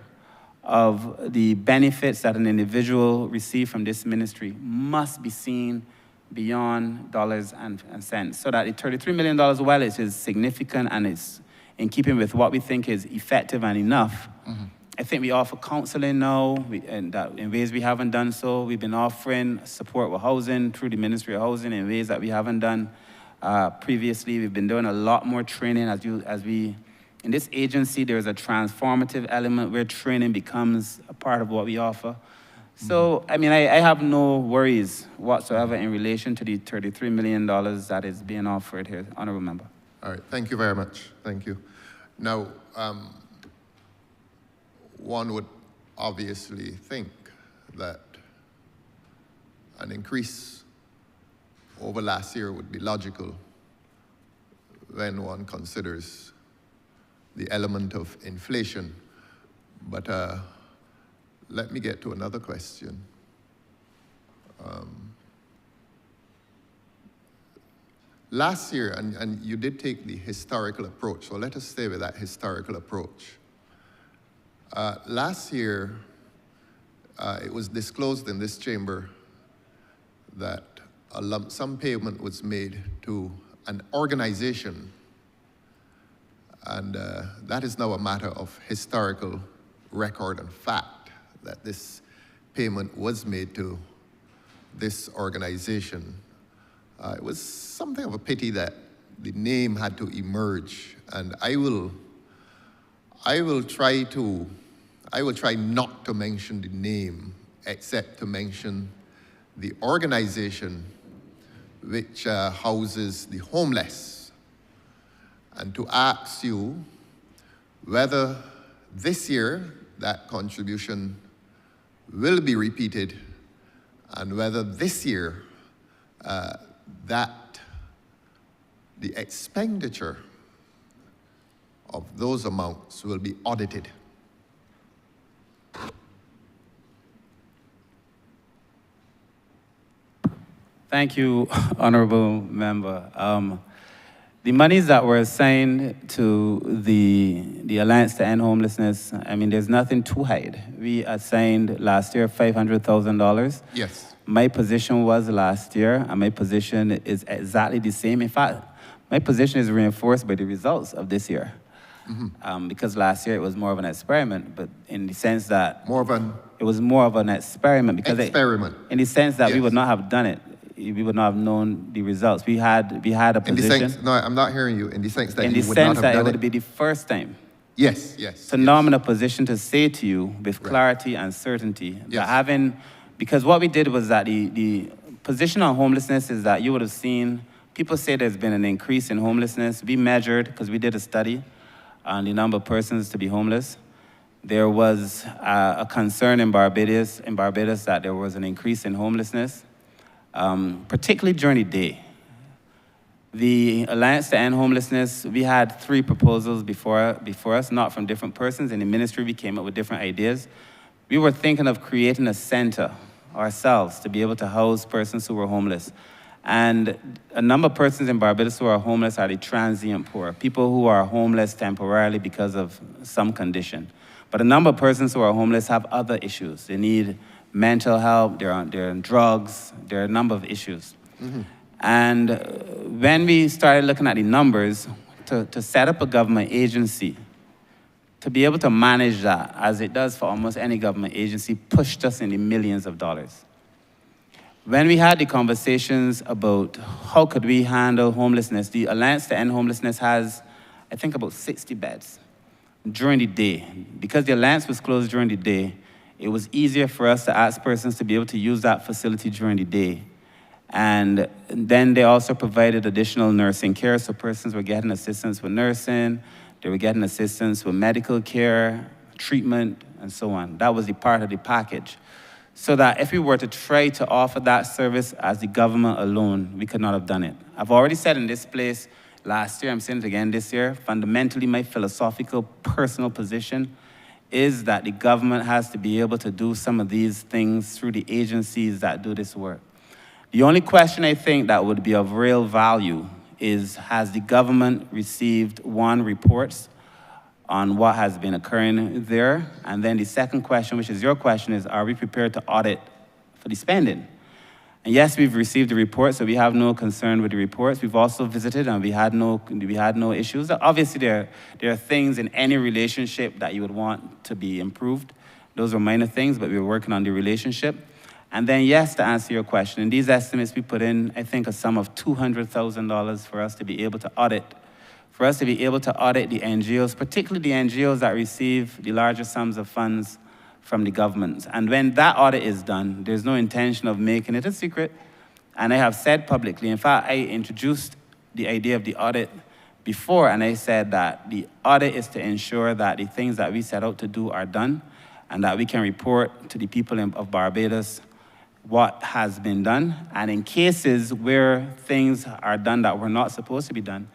of the benefits that an individual receives from this ministry must be seen beyond dollars and cents. So that the $33 million, while it is significant and it's in keeping with what we think is effective and enough, I think we offer counseling now in ways we haven't done so. We've been offering support with housing through the Ministry of Housing in ways that we haven't done previously. We've been doing a lot more training in this agency, there's a transformative element where training becomes a part of what we offer. So, I mean, I have no worries whatsoever in relation to the $33 million that is being offered here, Honourable Member. All right, thank you very much. Thank you. Now, one would obviously think that an increase over last year would be logical when one considers the element of inflation. But let me get to another question. Last year, and you did take the historical approach, so let us stay with that historical approach. Last year, it was disclosed in this chamber that a lump sum payment was made to an organization, and that is now a matter of historical record and fact that this payment was made to this organization. It was something of a pity that the name had to emerge, and I will try not to mention the name, except to mention the organization which houses the homeless, and to ask you whether this year that contribution will be repeated, and whether this year that the expenditure of those amounts will be audited. Thank you, Honourable Member. The monies that were assigned to the Alliance to End Homelessness, I mean, there's nothing to hide. We assigned last year $500,000. Yes. My position was last year, and my position is exactly the same. In fact, my position is reinforced by the results of this year. Because last year it was more of an experiment, but in the sense that... It was more of an experiment. Because in the sense that we would not have done it. We would not have known the results. We had a position... In the sense, no, I'm not hearing you. In the sense that you would not have done it? In the sense that it would be the first time. Yes, yes. So now I'm in a position to say to you with clarity and certainty that having... Because what we did was that the position on homelessness is that you would have seen, people say there's been an increase in homelessness. We measured, because we did a study on the number of persons to be homeless. There was a concern in Barbados that there was an increase in homelessness, particularly during the day. The Alliance to End Homelessness, we had 3 proposals before us, not from different persons. In the ministry, we came up with different ideas. We were thinking of creating a center ourselves to be able to house persons who were homeless. And a number of persons in Barbados who are homeless are the transient poor, people who are homeless temporarily because of some condition. But a number of persons who are homeless have other issues. They need mental help, they're on drugs, there are a number of issues. And when we started looking at the numbers, to set up a government agency, to be able to manage that, as it does for almost any government agency, pushed us in the millions of dollars. When we had the conversations about how could we handle homelessness, the Alliance to End Homelessness has, I think, about 60 beds during the day. Because the Alliance was closed during the day, it was easier for us to ask persons to be able to use that facility during the day. And then they also provided additional nursing care, so persons were getting assistance with nursing, they were getting assistance with medical care, treatment, and so on. That was the part of the package. So that if we were to try to offer that service as the government alone, we could not have done it. I've already said in this place last year, I'm saying it again this year, fundamentally my philosophical, personal position is that the government has to be able to do some of these things through the agencies that do this work. The only question I think that would be of real value is, has the government received, 1, reports on what has been occurring there? And then the second question, which is your question, is, are we prepared to audit for the spending? And yes, we've received the report, so we have no concern with the reports. We've also visited, and we had no issues. Obviously, there are things in any relationship that you would want to be improved. Those are minor things, but we were working on the relationship. And then, yes, to answer your question, in these estimates, we put in, I think, a sum of $200,000 for us to be able to audit. For us to be able to audit the NGOs, particularly the NGOs that receive the larger sums of funds from the government. And when that audit is done, there's no intention of making it a secret. And I have said publicly, in fact, I introduced the idea of the audit before, and I said that the audit is to ensure that the things that we set out to do are done, and that we can report to the people of Barbados what has been done. And in cases where things are done that were not supposed to be done,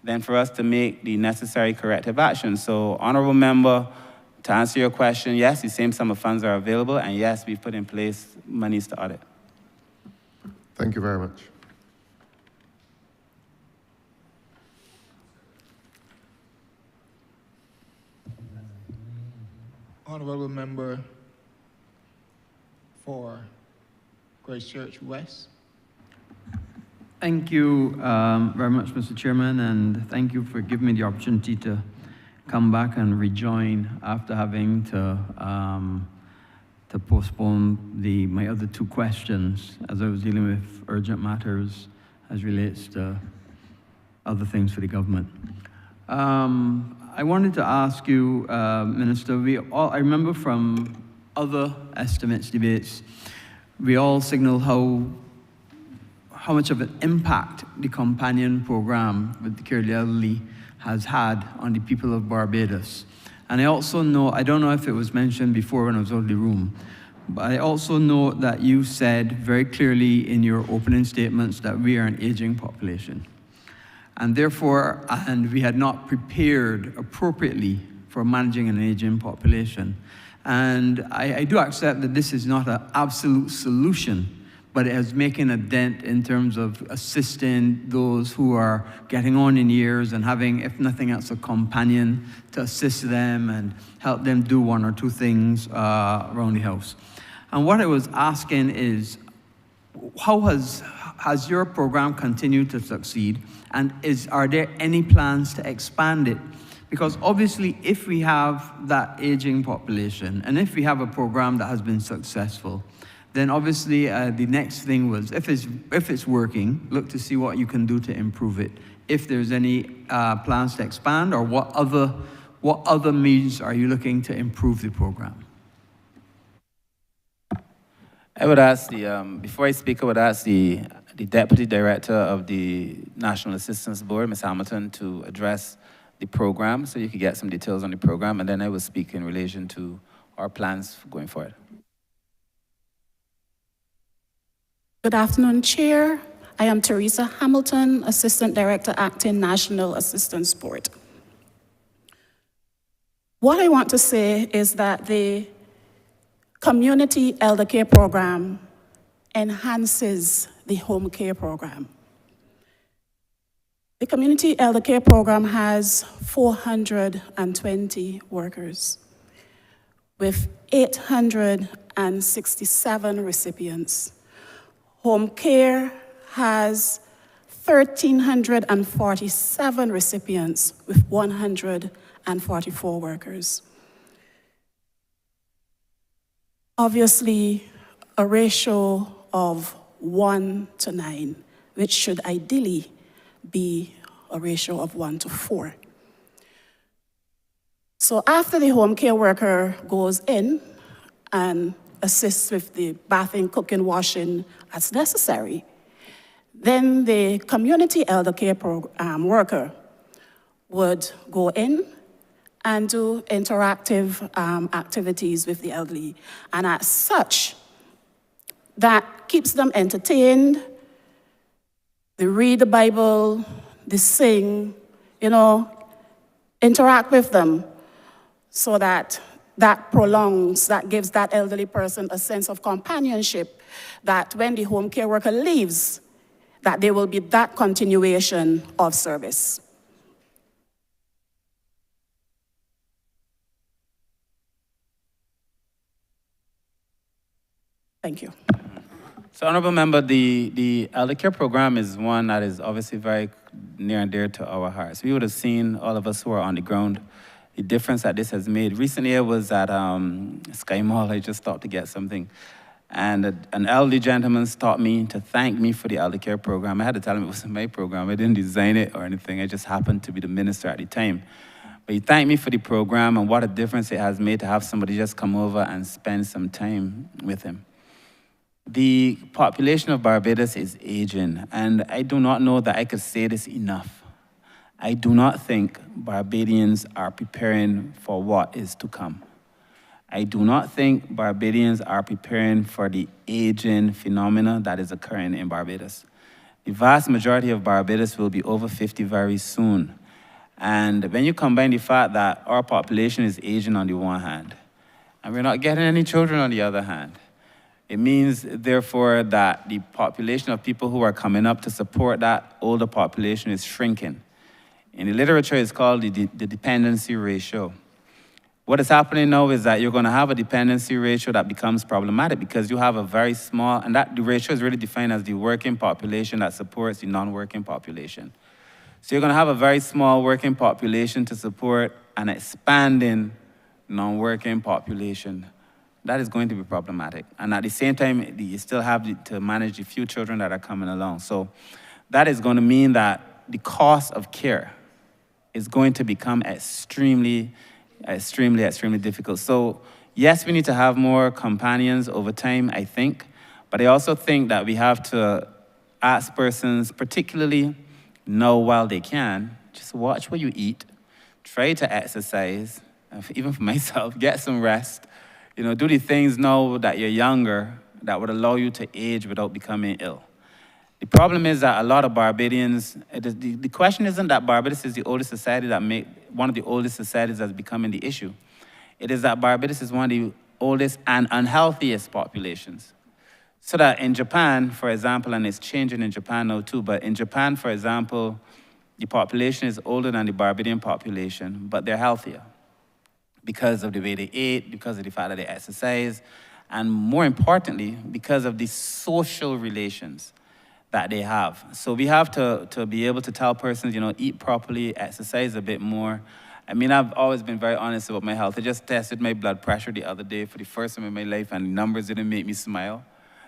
then for us to make the necessary corrective action. So, Honourable Member, to answer your question, yes, the same sum of funds are available, and yes, we've put in place monies to audit. Thank you very much. Honourable Member for Christchurch West. Thank you very much, Mr. Chairman, and thank you for giving me the opportunity to come back and rejoin after having to to postpone my other two questions as I was dealing with urgent matters as relates to other things for the government. I wanted to ask you, Minister, I remember from other estimates debates, we all signal how much of an impact the companion program with the care of the elderly has had on the people of Barbados. And I also know, I don't know if it was mentioned before when I was out of the room, but I also know that you said very clearly in your opening statements that we are an aging population. And therefore, we had not prepared appropriately for managing an aging population. And I do accept that this is not an absolute solution, but it is making a dent in terms of assisting those who are getting on in years and having, if nothing else, a companion to assist them and help them do one or two things around the house. And what I was asking is, how has your program continued to succeed? And are there any plans to expand it? Because obviously, if we have that aging population, and if we have a program that has been successful, then obviously the next thing was, if it's working, look to see what you can do to improve it. If there's any plans to expand, or what other means are you looking to improve the program? I would ask before I speak, I would ask the Deputy Director of the National Assistance Board, Ms. Hamilton, to address the program so you could get some details on the program, and then I will speak in relation to our plans going forward. Good afternoon, Chair. I am Teresa Hamilton, Assistant Director, Acting National Assistance Board. What I want to say is that the Community Elder Care Program enhances the home care program. The Community Elder Care Program has 420 workers with 867 recipients. Home care has 1,347 recipients with 144 workers. Obviously, a ratio of 1 to 9, which should ideally be a ratio of 1 to 4. So after the home care worker goes in and assists with the bathing, cooking, washing as necessary, then the community elder care worker would go in and do interactive activities with the elderly. And as such, that keeps them entertained. They read the Bible, they sing, interact with them so that prolongs, that gives that elderly person a sense of companionship, that when the home care worker leaves, that there will be that continuation of service. Thank you. So, Honourable Member, the elder care program is one that is obviously very near and dear to our hearts. We would have seen, all of us who are on the ground, the difference that this has made. Recently, I was at Sky Mall. I just stopped to get something. And an elderly gentleman stopped me to thank me for the elder care program. I had to tell him it wasn't my program. I didn't design it or anything. I just happened to be the minister at the time. But he thanked me for the program and what a difference it has made to have somebody just come over and spend some time with him. The population of Barbados is aging, and I do not know that I could say this enough. I do not think Barbadians are preparing for what is to come. I do not think Barbadians are preparing for the aging phenomena that is occurring in Barbados. The vast majority of Barbados will be over 50 very soon. And when you combine the fact that our population is aging on the one hand, and we're not getting any children on the other hand, it means, therefore, that the population of people who are coming up to support that older population is shrinking. In the literature, it's called the dependency ratio. What is happening now is that you're going to have a dependency ratio that becomes problematic because you have a very small, and that the ratio is really defined as the working population that supports the non-working population. So you're going to have a very small working population to support an expanding non-working population. that is going to be problematic. And at the same time, you still have to manage the few children that are coming along. So that is going to mean that the cost of care is going to become extremely difficult. So yes, we need to have more companions over time, I think, but I also think that we have to ask persons, particularly now while they can, just watch what you eat, try to exercise, even for myself, get some rest, do the things now that you're younger that would allow you to age without becoming ill. The problem is that a lot of Barbadians, the question isn't that Barbados is the oldest society one of the oldest societies that's becoming the issue. It is that Barbados is one of the oldest and unhealthiest populations. So that in Japan, for example, and it's changing in Japan now too, but in Japan, for example, the population is older than the Barbadian population, but they're healthier because of the way they ate, because of the fact that they exercise, and more importantly, because of the social relations that they have. So we have to be able to tell persons, eat properly, exercise a bit more. I mean, I've always been very honest about my health. I just tested my blood pressure the other day for the first time in my life, and the numbers didn't make me smile.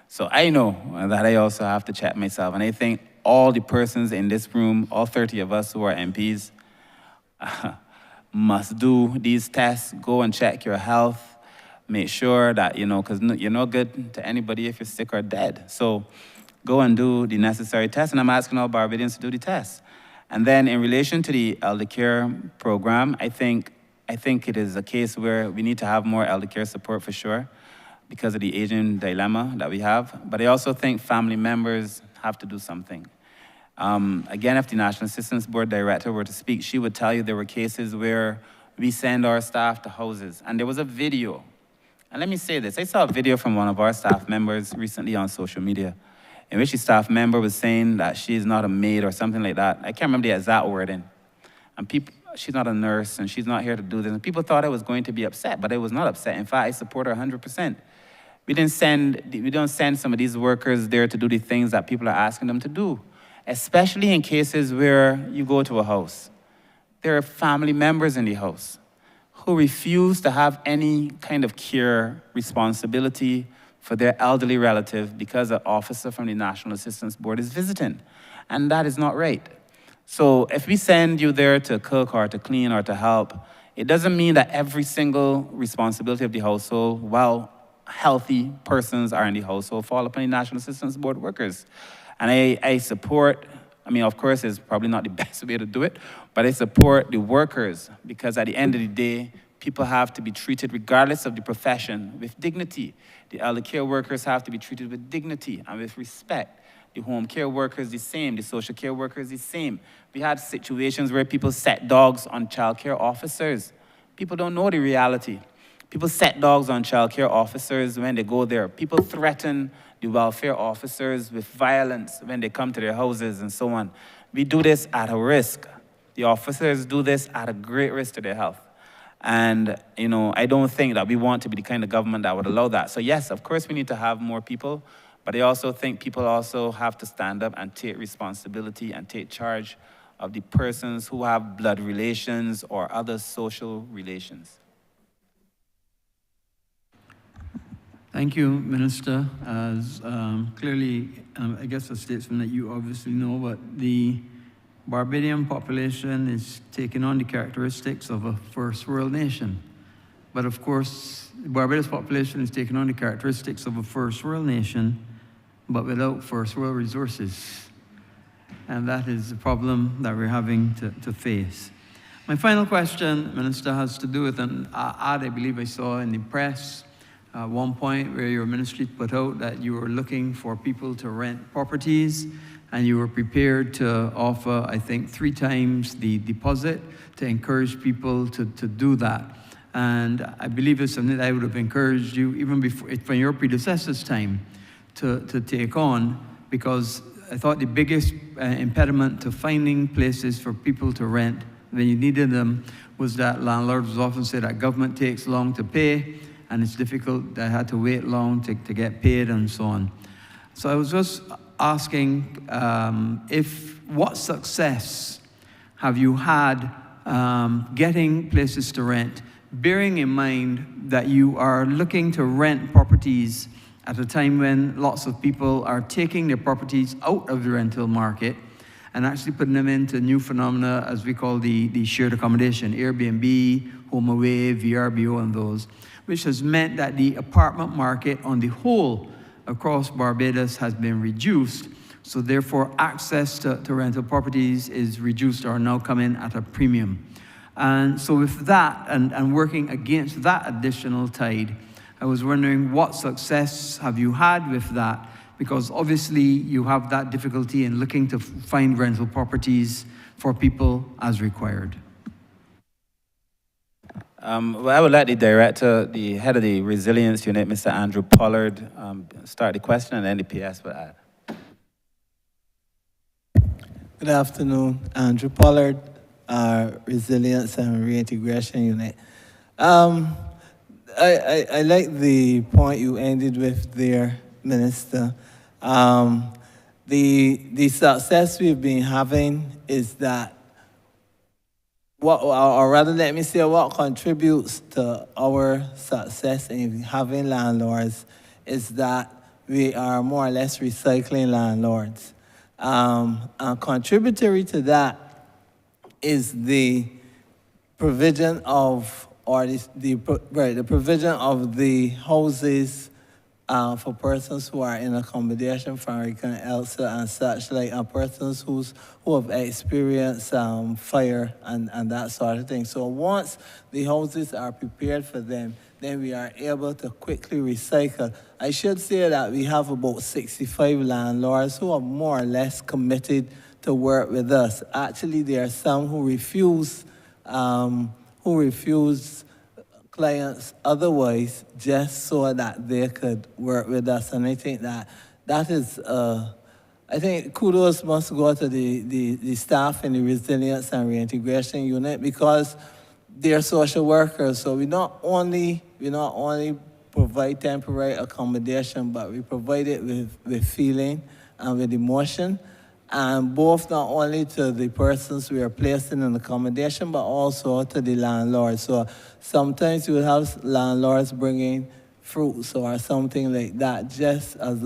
So I know that I also have to check myself. And I think all the persons in this room, all 30 of us who are MPs, must do these tests, go and check your health, make sure that, because you're not good to anybody if you're sick or dead. So go and do the necessary tests, and I'm asking all Barbadians to do the tests. And then in relation to the elder care program, I think it is a case where we need to have more elder care support for sure because of the aging dilemma that we have. But I also think family members have to do something. Again, if the National Assistance Board Director were to speak, she would tell you there were cases where we send our staff to houses. And there was a video. And let me say this. I saw a video from one of our staff members recently on social media in which the staff member was saying that she's not a maid or something like that. I can't remember the exact wording. And she's not a nurse and she's not here to do this. And people thought I was going to be upset, but I was not upset. In fact, I support her 100%. We don't send some of these workers there to do the things that people are asking them to do, especially in cases where you go to a house. There are family members in the house who refuse to have any kind of care responsibility for their elderly relative because an officer from the National Assistance Board is visiting. And that is not right. So if we send you there to cook or to clean or to help, it doesn't mean that every single responsibility of the household, while healthy persons are in the household, fall upon the National Assistance Board workers. And I support, of course, it's probably not the best way to do it, but I support the workers because at the end of the day, people have to be treated, regardless of the profession, with dignity. The elder care workers have to be treated with dignity and with respect. The home care workers, the same. The social care workers, the same. We had situations where people set dogs on child care officers. People don't know the reality. People set dogs on child care officers when they go there. People threaten the welfare officers with violence when they come to their houses and so on. We do this at a risk. The officers do this at a great risk to their health. And, I don't think that we want to be the kind of government that would allow that. So yes, of course we need to have more people, but I also think people also have to stand up and take responsibility and take charge of the persons who have blood relations or other social relations. Thank you, Minister. As clearly, I guess a statement that you obviously know, but the Barbadian population is taking on the characteristics of a first world nation. But of course, the Barbados population is taking on the characteristics of a first world nation, but without first world resources. And that is the problem that we're having to face. My final question, Minister, has to do with an ad I believe I saw in the press at one point where your ministry put out that you were looking for people to rent properties and you were prepared to offer, I think, 3 times the deposit to encourage people to do that. And I believe it's something that I would have encouraged you even before, from your predecessor's time, to take on, because I thought the biggest impediment to finding places for people to rent when you needed them was that landlords often say that government takes long to pay, and it's difficult, I had to wait long to get paid and so on. So I was just asking what success have you had getting places to rent bearing in mind that you are looking to rent properties at a time when lots of people are taking their properties out of the rental market and actually putting them into new phenomena, as we call the shared accommodation, Airbnb, HomeAway, VRBO, and those, which has meant that the apartment market on the whole across Barbados has been reduced. So therefore, access to rental properties is reduced or now coming at a premium. And so with that, and working against that additional tide, I was wondering what success have you had with that? Because obviously you have that difficulty in looking to find rental properties for people as required. Well, I would like the director, the head of the resilience unit, Mr. Andrew Pollard, start the question, and then the PS will add. Good afternoon, Andrew Pollard, Resilience and Reintegration Unit. I like the point you ended with there, Minister. The success we've been having is that, or rather let me say, what contributes to our success in having landlords is that we are more or less recycling landlords. And contributory to that is the provision of, or the provision of the houses for persons who are in accommodation for Hurricane Elsa and such, like persons who have experienced fire and that sort of thing. So once the houses are prepared for them, then we are able to quickly recycle. I should say that we have about 65 landlords who are more or less committed to work with us. Actually, there are some who refuse clients otherwise just so that they could work with us. And I think that is, I think kudos must go to the staff in the Resilience and Reintegration Unit, because they're social workers. So we not only provide temporary accommodation, but we provide it with feeling and with emotion. And both not only to the persons we are placing in accommodation, but also to the landlords. So sometimes you will have landlords bringing fruits or something like that, just as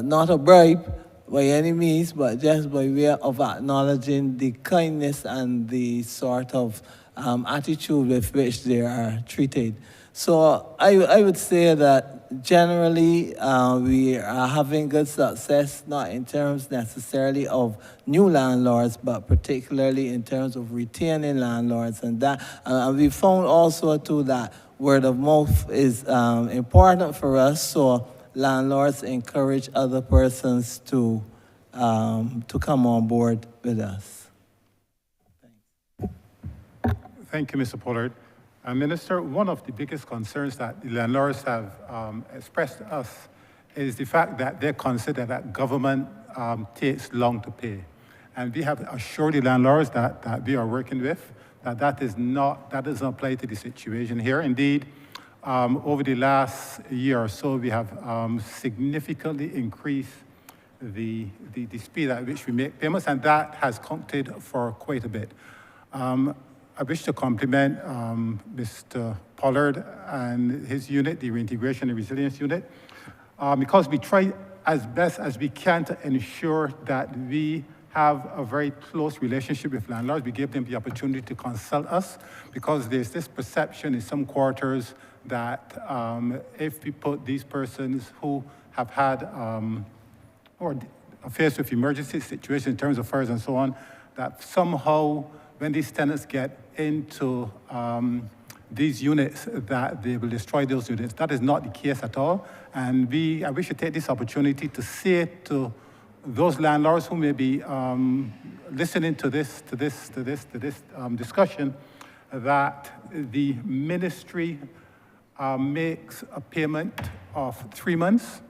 not a bribe by any means, but just by way of acknowledging the kindness and the sort of attitude with which they are treated. So I would say that generally we are having good success, not in terms necessarily of new landlords, but particularly in terms of retaining landlords. And that we found also too that word of mouth is important for us. So landlords encourage other persons to come on board with us. Thank you, Mr. Pollard. Minister, one of the biggest concerns that the landlords have expressed to us is the fact that they consider that government takes long to pay. And we have assured the landlords that we are working with that doesn't apply to the situation here. Indeed, over the last year or so, we have significantly increased the speed at which we make payments, and that has counted for quite a bit. I wish to compliment Mr. Pollard and his unit, the Reintegration and Resilience Unit, because we try as best as we can to ensure that we have a very close relationship with landlords. We give them the opportunity to consult us, because there's this perception in some quarters that if we put these persons who have had or are faced with emergency situations in terms of fires and so on, that somehow when these tenants get into these units, that they will destroy those units. That is not the case at all. And I wish to take this opportunity to say to those landlords who may be listening to this discussion, that the ministry makes a payment of 3 months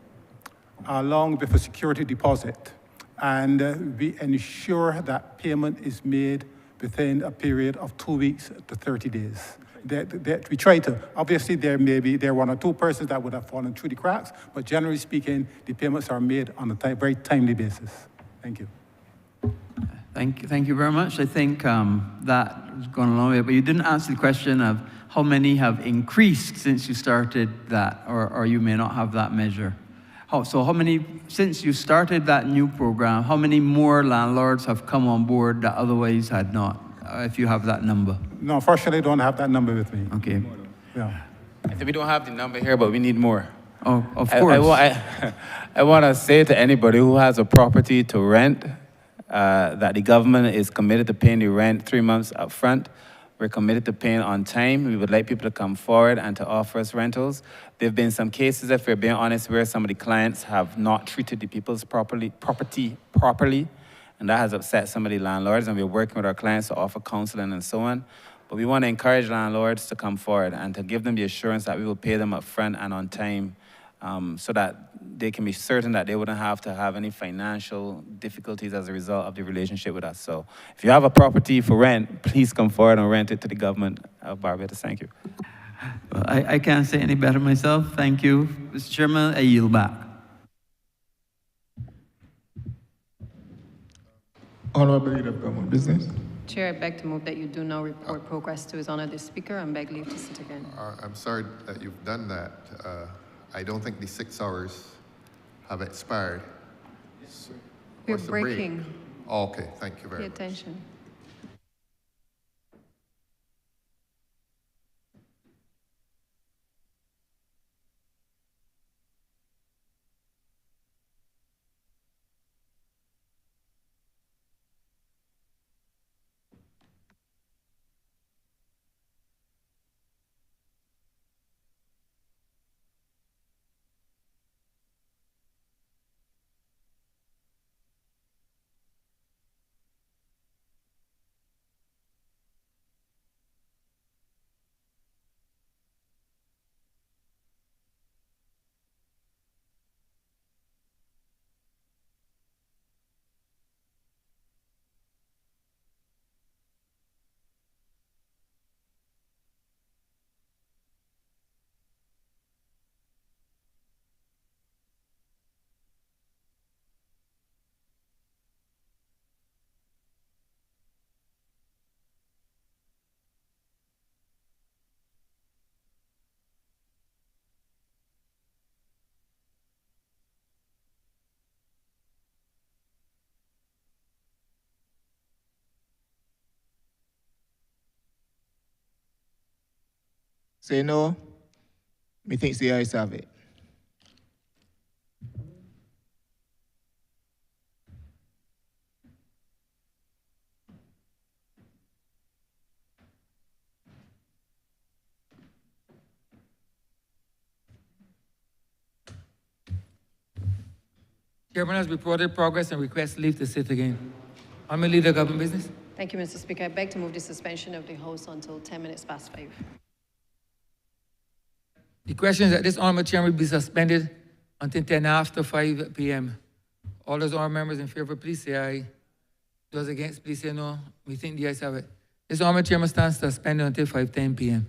along with a security deposit. And we ensure that payment is made within a period of 2 weeks to 30 days. We try to, obviously there are 1 or 2 persons that would have fallen through the cracks, but generally speaking, the payments are made on a very timely basis. Thank you. Thank you very much. I think that has gone a long way, but you didn't answer the question of how many have increased since you started that, or you may not have that measure. So how many, since you started that new program, how many more landlords have come on board that otherwise had not, if you have that number? No, unfortunately, I don't have that number with me. Okay. Yeah. I think we don't have the number here, but we need more. Oh, of course. I want to say to anybody who has a property to rent, that the government is committed to paying the rent 3 months up front. We're committed to paying on time. We would like people to come forward and to offer us rentals. There have been some cases, if we're being honest, where some of the clients have not treated the people's property properly, and that has upset some of the landlords, and we're working with our clients to offer counseling and so on. But we want to encourage landlords to come forward and to give them the assurance that we will pay them up front and on time, so that they can be certain that they wouldn't have to have any financial difficulties as a result of the relationship with us. So if you have a property for rent, please come forward and rent it to the government of Barbados. Thank you. Well, I can't say any better myself. Thank you. Mr. Chairman, I yield back. Honourable Leader of Government Business. Chair, I beg to move that you do now report progress to His Honour the Speaker and beg leave to sit again. I'm sorry that you've done that. I don't think the 6 hours have expired. So, We're what's the break? breaking. Oh, okay, thank you very Pay much. attention. Say no. Methinks the ayes have it. Chairman has reported progress and requests leave to sit again. Honourable Leader of Government Business. Thank you, Mr. Speaker. I beg to move the suspension of the House until 10 minutes past 5. The question is that this honourable chairman be suspended until 10 after 5 p.m. All those honourable members in favour, please say aye. Those against, please say no. We think the ayes have it. This honourable chairman stands suspended until 5:10 p.m.